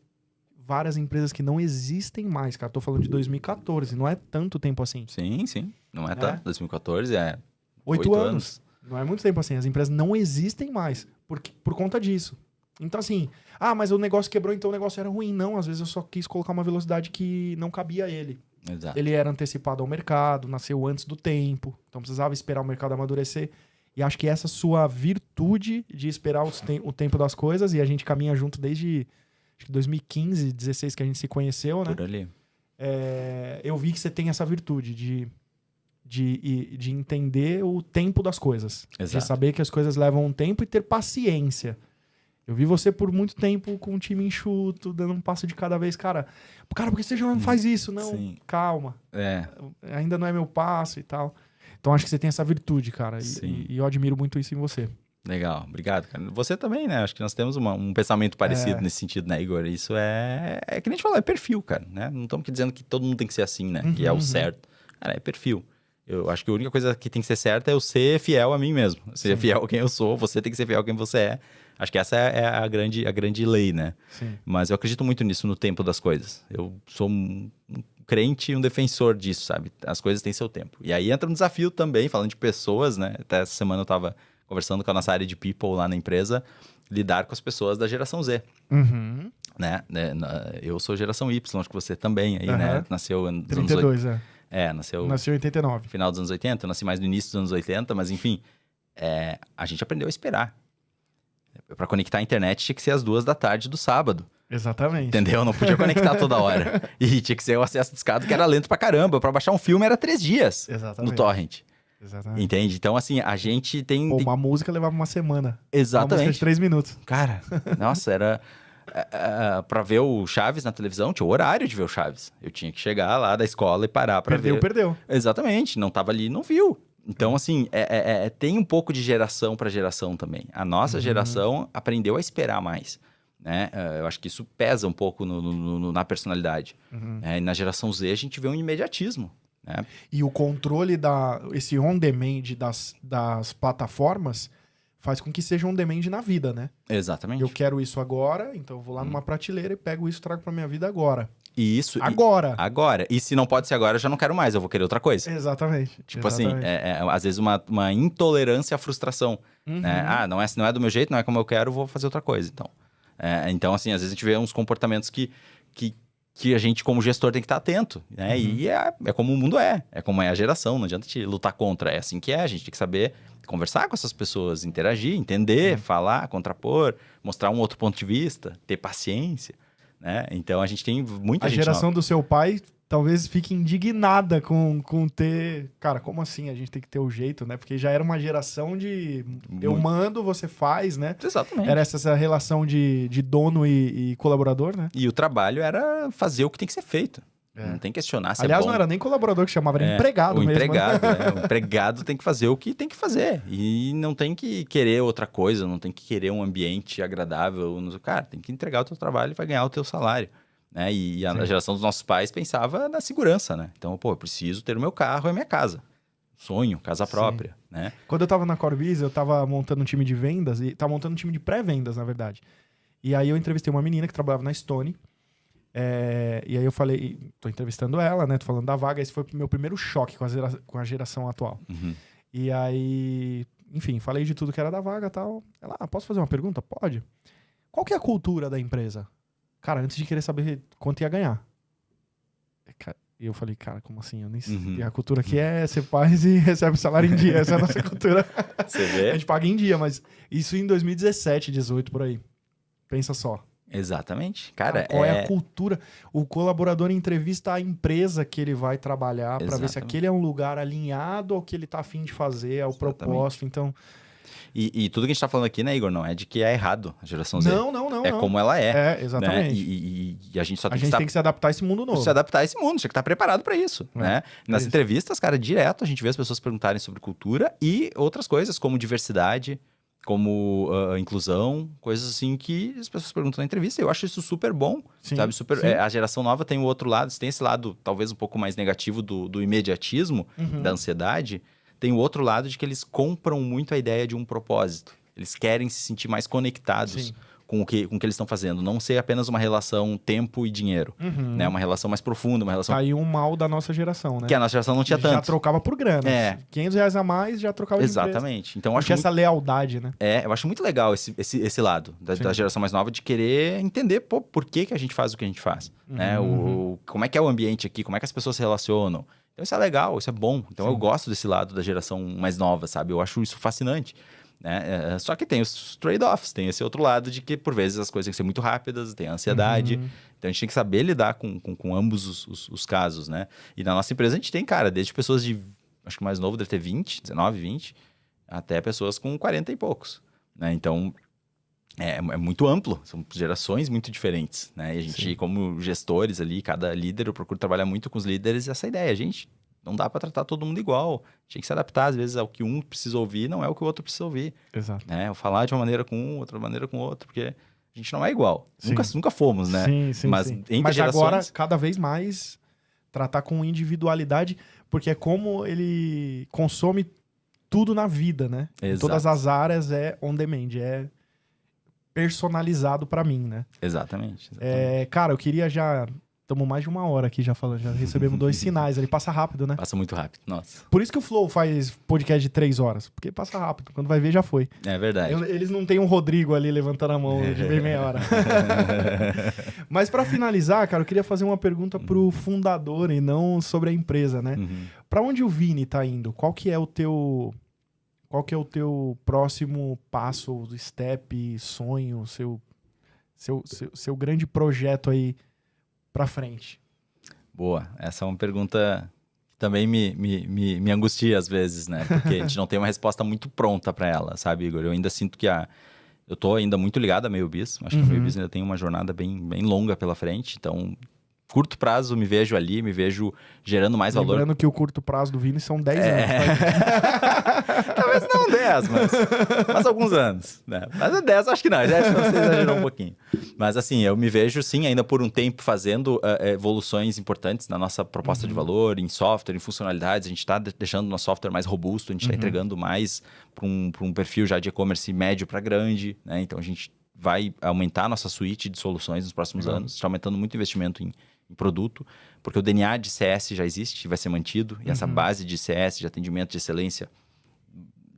várias empresas que não existem mais, cara. Tô falando de 2014, não é tanto tempo assim. Sim. Não é tanto. 2014 é 8 anos. Não é muito tempo assim. As empresas não existem mais por conta disso. Então assim, mas o negócio quebrou, então o negócio era ruim. Não, às vezes eu só quis colocar uma velocidade que não cabia a ele. Exato. Ele era antecipado ao mercado, nasceu antes do tempo, então precisava esperar o mercado amadurecer. E acho que essa sua virtude de esperar o tempo das coisas, e a gente caminha junto desde acho que 2015, 2016 que a gente se conheceu, né? Por ali. Eu vi que você tem essa virtude de entender o tempo das coisas. Exato. De saber que as coisas levam um tempo e ter paciência. Eu vi você por muito tempo com um time enxuto, dando um passo de cada vez. Cara, por que você já não faz isso? Não, Sim. Calma. Ainda não é meu passo e tal. Então acho que você tem essa virtude, cara. E eu admiro muito isso em você. Legal, obrigado, cara. Você também, né? Acho que nós temos um pensamento parecido nesse sentido, né, Igor? Isso é que nem a gente falou, é perfil, cara, né? Não estamos aqui dizendo que todo mundo tem que ser assim, né? Que é o certo. Cara, é perfil. Eu acho que a única coisa que tem que ser certa é eu ser fiel a mim mesmo. Ser fiel a quem eu sou, você tem que ser fiel a quem você é. Acho que essa é a grande lei, né? Sim. Mas eu acredito muito nisso, no tempo das coisas. Eu sou um crente e um defensor disso, sabe? As coisas têm seu tempo. E aí entra um desafio também, falando de pessoas, né? Até essa semana eu tava conversando com a nossa área de people lá na empresa, lidar com as pessoas da geração Z. Né? Eu sou geração Y, acho que você também aí, né? Nasceu nos 32, anos 80. Nasceu em 89. Final dos anos 80, eu nasci mais no início dos anos 80, mas enfim, a gente aprendeu a esperar. Para conectar a internet tinha que ser às 2h do sábado. Exatamente. Entendeu? Não podia conectar toda hora. E tinha que ser o acesso discado que era lento pra caramba. Para baixar um filme era 3 dias. Exatamente. No torrent. Exatamente. Entende? Então, assim, a gente tem... Uma música levava uma semana. Exatamente. Uma música de 3 minutos. Cara, nossa, era... pra ver o Chaves na televisão, tinha o horário de ver o Chaves. Eu tinha que chegar lá da escola e parar pra ver. Perdeu. Exatamente. Não tava ali, não viu. Então, assim, tem um pouco de geração para geração também. A nossa geração aprendeu a esperar mais, né? Eu acho que isso pesa um pouco na personalidade. E na geração Z a gente vê um imediatismo, né? E o controle esse on-demand das plataformas faz com que seja on-demand na vida, né? Exatamente. Eu quero isso agora, então eu vou lá numa prateleira e pego isso e trago pra minha vida agora. E isso... Agora! Agora. E se não pode ser agora, eu já não quero mais, eu vou querer outra coisa. Exatamente. Tipo assim, às vezes uma intolerância à frustração. Né? Não é do meu jeito, não é como eu quero, vou fazer outra coisa. Então, assim, às vezes a gente vê uns comportamentos que a gente, como gestor, tem que estar atento. Né? E é como o mundo é como é a geração, não adianta te lutar contra. É assim que é, a gente tem que saber conversar com essas pessoas, interagir, entender, falar, contrapor, mostrar um outro ponto de vista, ter paciência. Né? Então, a gente tem muita gente... A geração nova. do seu pai talvez fique indignada com ter... Cara, como assim? A gente tem que ter o jeito, né? Porque já era uma geração de... Eu mando, você faz, né? Exatamente. Era essa relação de dono e colaborador, né? E o trabalho era fazer o que tem que ser feito. Não tem que questionar se Aliás, é bom. não era nem colaborador que chamava, era empregado mesmo. Empregado, né? O empregado tem que fazer o que tem que fazer. E não tem que querer outra coisa, não tem que querer um ambiente agradável. Cara, tem que entregar o teu trabalho e vai ganhar o teu salário. Né? E a geração dos nossos pais pensava na segurança, né? Então, eu preciso ter o meu carro e a minha casa. Sonho, casa própria, né? Quando eu tava na Corbiz, eu tava montando um time de vendas, e tava montando um time de pré-vendas, na verdade. E aí eu entrevistei uma menina que trabalhava na Stone. E aí eu falei, tô entrevistando ela, né? Tô falando da vaga. Esse foi o meu primeiro choque com a geração atual. E aí, enfim, falei de tudo que era da vaga e tal. Ela, posso fazer uma pergunta? Pode. Qual que é a cultura da empresa? Cara, antes de querer saber quanto ia ganhar. E eu falei, cara, como assim? Eu nem sei. E a cultura aqui é você faz e recebe o salário em dia. Essa é a nossa cultura. Você vê? A gente paga em dia, mas isso em 2017, 18, por aí. Pensa só. Exatamente. Cara, qual é a cultura? O colaborador entrevista a empresa que ele vai trabalhar para ver se aquele é um lugar alinhado ao que ele tá a fim de fazer, ao propósito. Então... E tudo que a gente tá falando aqui, né, Igor, não é de que é errado a geração Z. Não. É como ela é. Exatamente. Né? E a gente só tem que se adaptar a esse mundo novo. Se adaptar a esse mundo, tinha que estar preparado para isso. Né? Nas entrevistas, cara, direto a gente vê as pessoas perguntarem sobre cultura e outras coisas, como diversidade, como inclusão, coisas assim que as pessoas perguntam na entrevista. Eu acho isso super bom, sabe? A geração nova tem o outro lado, tem esse lado talvez um pouco mais negativo do imediatismo, da ansiedade. Tem o outro lado de que eles compram muito a ideia de um propósito. Eles querem se sentir mais conectados com o que eles estão fazendo. Não ser apenas uma relação tempo e dinheiro. Né? Uma relação mais profunda, uma relação... Tá aí um mal da nossa geração, né? Que a nossa geração não tinha tanto. Já trocava por grana. R$500 a mais, já trocava de empresa. Exatamente. Então, acho essa lealdade, né? Eu acho muito legal esse lado da geração mais nova de querer entender por que a gente faz o que a gente faz. Né? Como é que é o ambiente aqui, como é que as pessoas se relacionam. Então isso é legal, isso é bom. Então eu gosto desse lado da geração mais nova, sabe? Eu acho isso fascinante. Né? Só que tem os trade-offs, tem esse outro lado de que por vezes as coisas têm que ser muito rápidas, tem a ansiedade. Então a gente tem que saber lidar com ambos os casos, né? E na nossa empresa a gente tem, cara, desde pessoas de, acho que o mais novo deve ter 20, 19, 20, até pessoas com 40 e poucos. Né? Então é muito amplo, são gerações muito diferentes, né? E a gente, como gestores ali, cada líder, eu procuro trabalhar muito com os líderes essa ideia, gente, não dá para tratar todo mundo igual, tinha que se adaptar, às vezes, ao que um precisa ouvir, não é o que o outro precisa ouvir. Exato. Né? Eu falar de uma maneira com um, outra maneira com outro, porque a gente não é igual, nunca fomos, né? Mas entre gerações... agora, cada vez mais, tratar com individualidade, porque é como ele consome tudo na vida, né? Em todas as áreas é on demand, é personalizado pra mim, né? Exatamente. Cara, eu queria já... Estamos mais de 1 hora aqui já falando, já recebemos 2 sinais. Ele passa rápido, né? Passa muito rápido, nossa. Por isso que o Flow faz podcast de 3 horas, porque passa rápido. Quando vai ver, já foi. É verdade. Eles não têm um Rodrigo ali levantando a mão de bem meia hora. Mas pra finalizar, cara, eu queria fazer uma pergunta pro fundador e não sobre a empresa, né? Pra onde o Vini tá indo? Qual que é o teu próximo passo, step, sonho, seu grande projeto aí pra frente? Boa, essa é uma pergunta que também me angustia às vezes, né? Porque a gente não tem uma resposta muito pronta pra ela, sabe, Igor? Eu ainda sinto que eu tô ainda muito ligado a Meio Bis, acho que a Meio Bis ainda tem uma jornada bem longa pela frente, então curto prazo, me vejo ali, me vejo gerando mais valor. Lembrando que o curto prazo do Vini são 10 anos. Tá? Talvez não 10, mas alguns anos, né? Mas 10 acho que não, já você exagerou um pouquinho. Mas assim, eu me vejo sim ainda por um tempo fazendo evoluções importantes na nossa proposta de valor, em software, em funcionalidades. A gente está deixando o nosso software mais robusto, a gente está entregando mais para um perfil já de e-commerce médio para grande, né? Então a gente vai aumentar a nossa suíte de soluções nos próximos anos. Está aumentando muito investimento em produto, porque o DNA de CS já existe, vai ser mantido, e essa base de CS, de atendimento de excelência,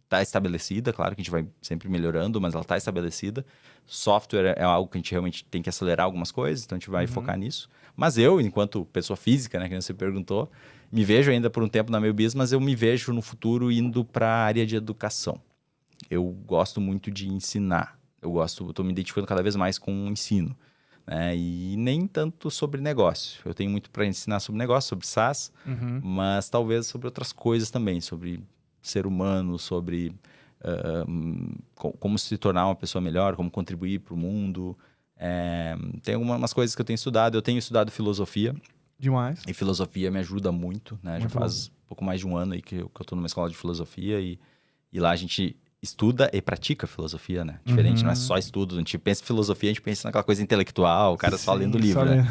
está estabelecida. Claro que a gente vai sempre melhorando, mas ela está estabelecida. Software é algo que a gente realmente tem que acelerar algumas coisas, então a gente vai focar nisso. Mas eu, enquanto pessoa física, né, que você perguntou, me vejo ainda por um tempo na MeioBiz, mas eu me vejo no futuro indo para a área de educação. Eu gosto muito de ensinar. Estou me identificando cada vez mais com o ensino, né? E nem tanto sobre negócio. Eu tenho muito para ensinar sobre negócio, sobre SaaS, mas talvez sobre outras coisas também, sobre ser humano, sobre como se tornar uma pessoa melhor, como contribuir para o mundo. Tem algumas coisas que eu tenho estudado. Eu tenho estudado filosofia. Demais. E filosofia me ajuda muito, né? Muito Já faz pouco mais de um ano aí que eu estou numa escola de filosofia e lá a gente estuda e pratica filosofia, né? Diferente, não é só estudo. A gente pensa em filosofia, a gente pensa naquela coisa intelectual, o cara só lendo livro, né?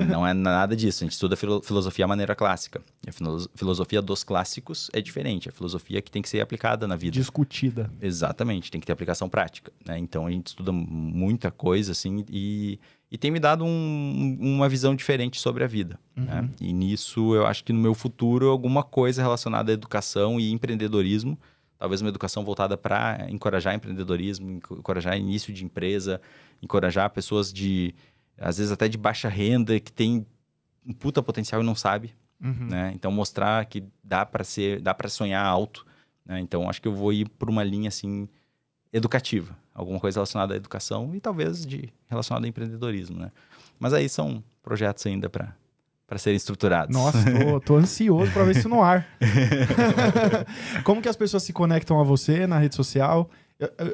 Não é nada disso. A gente estuda filosofia à maneira clássica. E a filosofia dos clássicos é diferente. É a filosofia que tem que ser aplicada na vida. Discutida. Exatamente. Tem que ter aplicação prática, né? Então, a gente estuda muita coisa, assim, e tem me dado uma visão diferente sobre a vida, né? E nisso, eu acho que no meu futuro, alguma coisa relacionada à educação e empreendedorismo. Talvez uma educação voltada para encorajar empreendedorismo, encorajar início de empresa, encorajar pessoas às vezes até de baixa renda, que tem um puta potencial e não sabe, né? Então mostrar que dá para sonhar alto, né? Então acho que eu vou ir por uma linha assim educativa, alguma coisa relacionada à educação e talvez relacionada ao empreendedorismo, né? Mas aí são projetos ainda para serem estruturados. Nossa, tô ansioso para ver isso no ar. Como que as pessoas se conectam a você na rede social?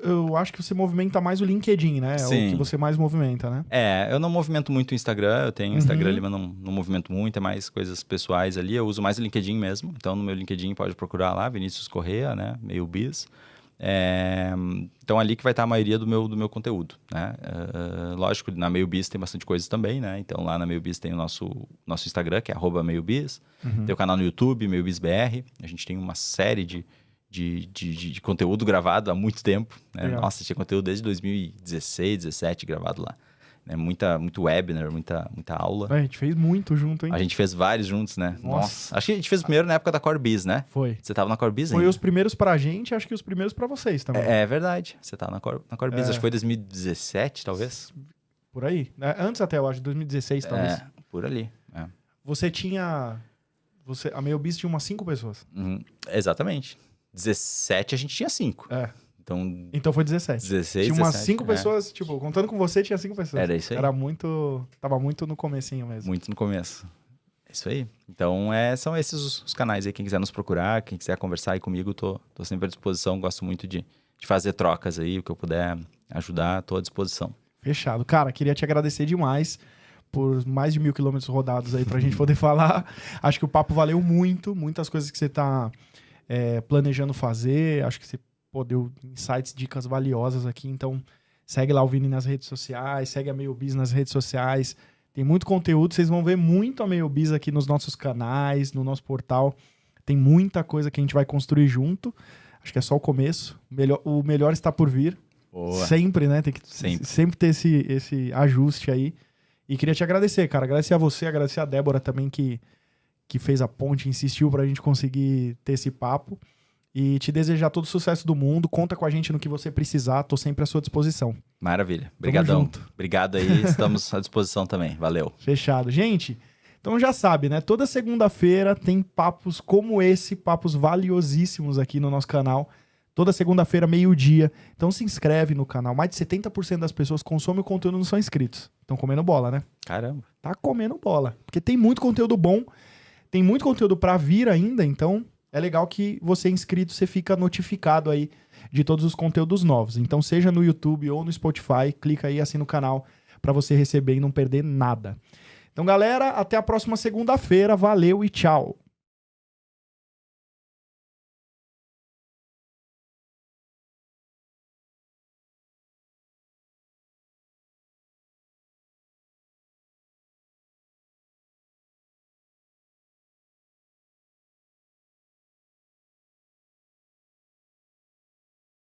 Eu acho que você movimenta mais o LinkedIn, né? Sim. É o que você mais movimenta, né? Eu não movimento muito o Instagram. Eu tenho Instagram ali, mas não movimento muito. É mais coisas pessoais ali. Eu uso mais o LinkedIn mesmo. Então, no meu LinkedIn, pode procurar lá, Vinícius Correa, né? MeioBiz. Então, ali que vai estar a maioria do meu conteúdo, né? Lógico, na MeioBiz tem bastante coisa também, né? Então, lá na MeioBiz tem o nosso Instagram, que é @MeioBiz. Tem o canal no YouTube, MeioBizBR. A gente tem uma série de conteúdo gravado há muito tempo, né? Nossa, tinha conteúdo desde 2016, 2017 gravado lá. Muito webinar, muita aula. A gente fez muito junto, hein? A gente fez vários juntos, né? Nossa. Acho que a gente fez o primeiro na época da CoreBiz, né? Foi. Você tava na CoreBiz ainda? Foi os primeiros pra gente, acho que os primeiros pra vocês também. É verdade. Você tava na CoreBiz, acho que foi 2017, talvez? Por aí. Antes até, eu acho, 2016, talvez. Por ali. Você tinha... A MeioBiz tinha umas 5 pessoas. Exatamente. 17 a gente tinha 5. Então foi 17. 16, tinha umas 17, 5 pessoas, tipo, contando com você, tinha 5 pessoas. Era isso aí. Tava muito no comecinho mesmo. Muito no começo. É isso aí. Então, são esses os canais aí. Quem quiser nos procurar, quem quiser conversar aí comigo, tô sempre à disposição. Gosto muito de fazer trocas aí, o que eu puder ajudar, tô à disposição. Fechado. Cara, queria te agradecer demais por mais de 1.000 quilômetros rodados aí pra gente poder falar. Acho que o papo valeu muito. Muitas coisas que você tá planejando fazer. Acho que você deu insights, dicas valiosas aqui. Então, segue lá o Vini nas redes sociais, segue a MeioBiz nas redes sociais. Tem muito conteúdo, vocês vão ver muito a MeioBiz aqui nos nossos canais, no nosso portal. Tem muita coisa que a gente vai construir junto. Acho que é só o começo. O melhor está por vir. Boa. Sempre, né? Tem que sempre ter esse ajuste aí. E queria te agradecer, cara. Agradecer a você, agradecer a Débora também que fez a ponte, insistiu pra gente conseguir ter esse papo. E te desejar todo o sucesso do mundo. Conta com a gente no que você precisar. Tô sempre à sua disposição. Maravilha. Obrigadão. Obrigado aí. Estamos à disposição também. Valeu. Fechado. Gente, então já sabe, né? Toda segunda-feira tem papos como esse, papos valiosíssimos aqui no nosso canal. Toda segunda-feira, meio-dia. Então se inscreve no canal. Mais de 70% das pessoas que consomem o conteúdo não são inscritos. Estão comendo bola, né? Caramba. Tá comendo bola. Porque tem muito conteúdo bom. Tem muito conteúdo pra vir ainda, então... É legal que você inscrito, você fica notificado aí de todos os conteúdos novos. Então, seja no YouTube ou no Spotify, clica aí, assina o canal para você receber e não perder nada. Então, galera, até a próxima segunda-feira. Valeu e tchau!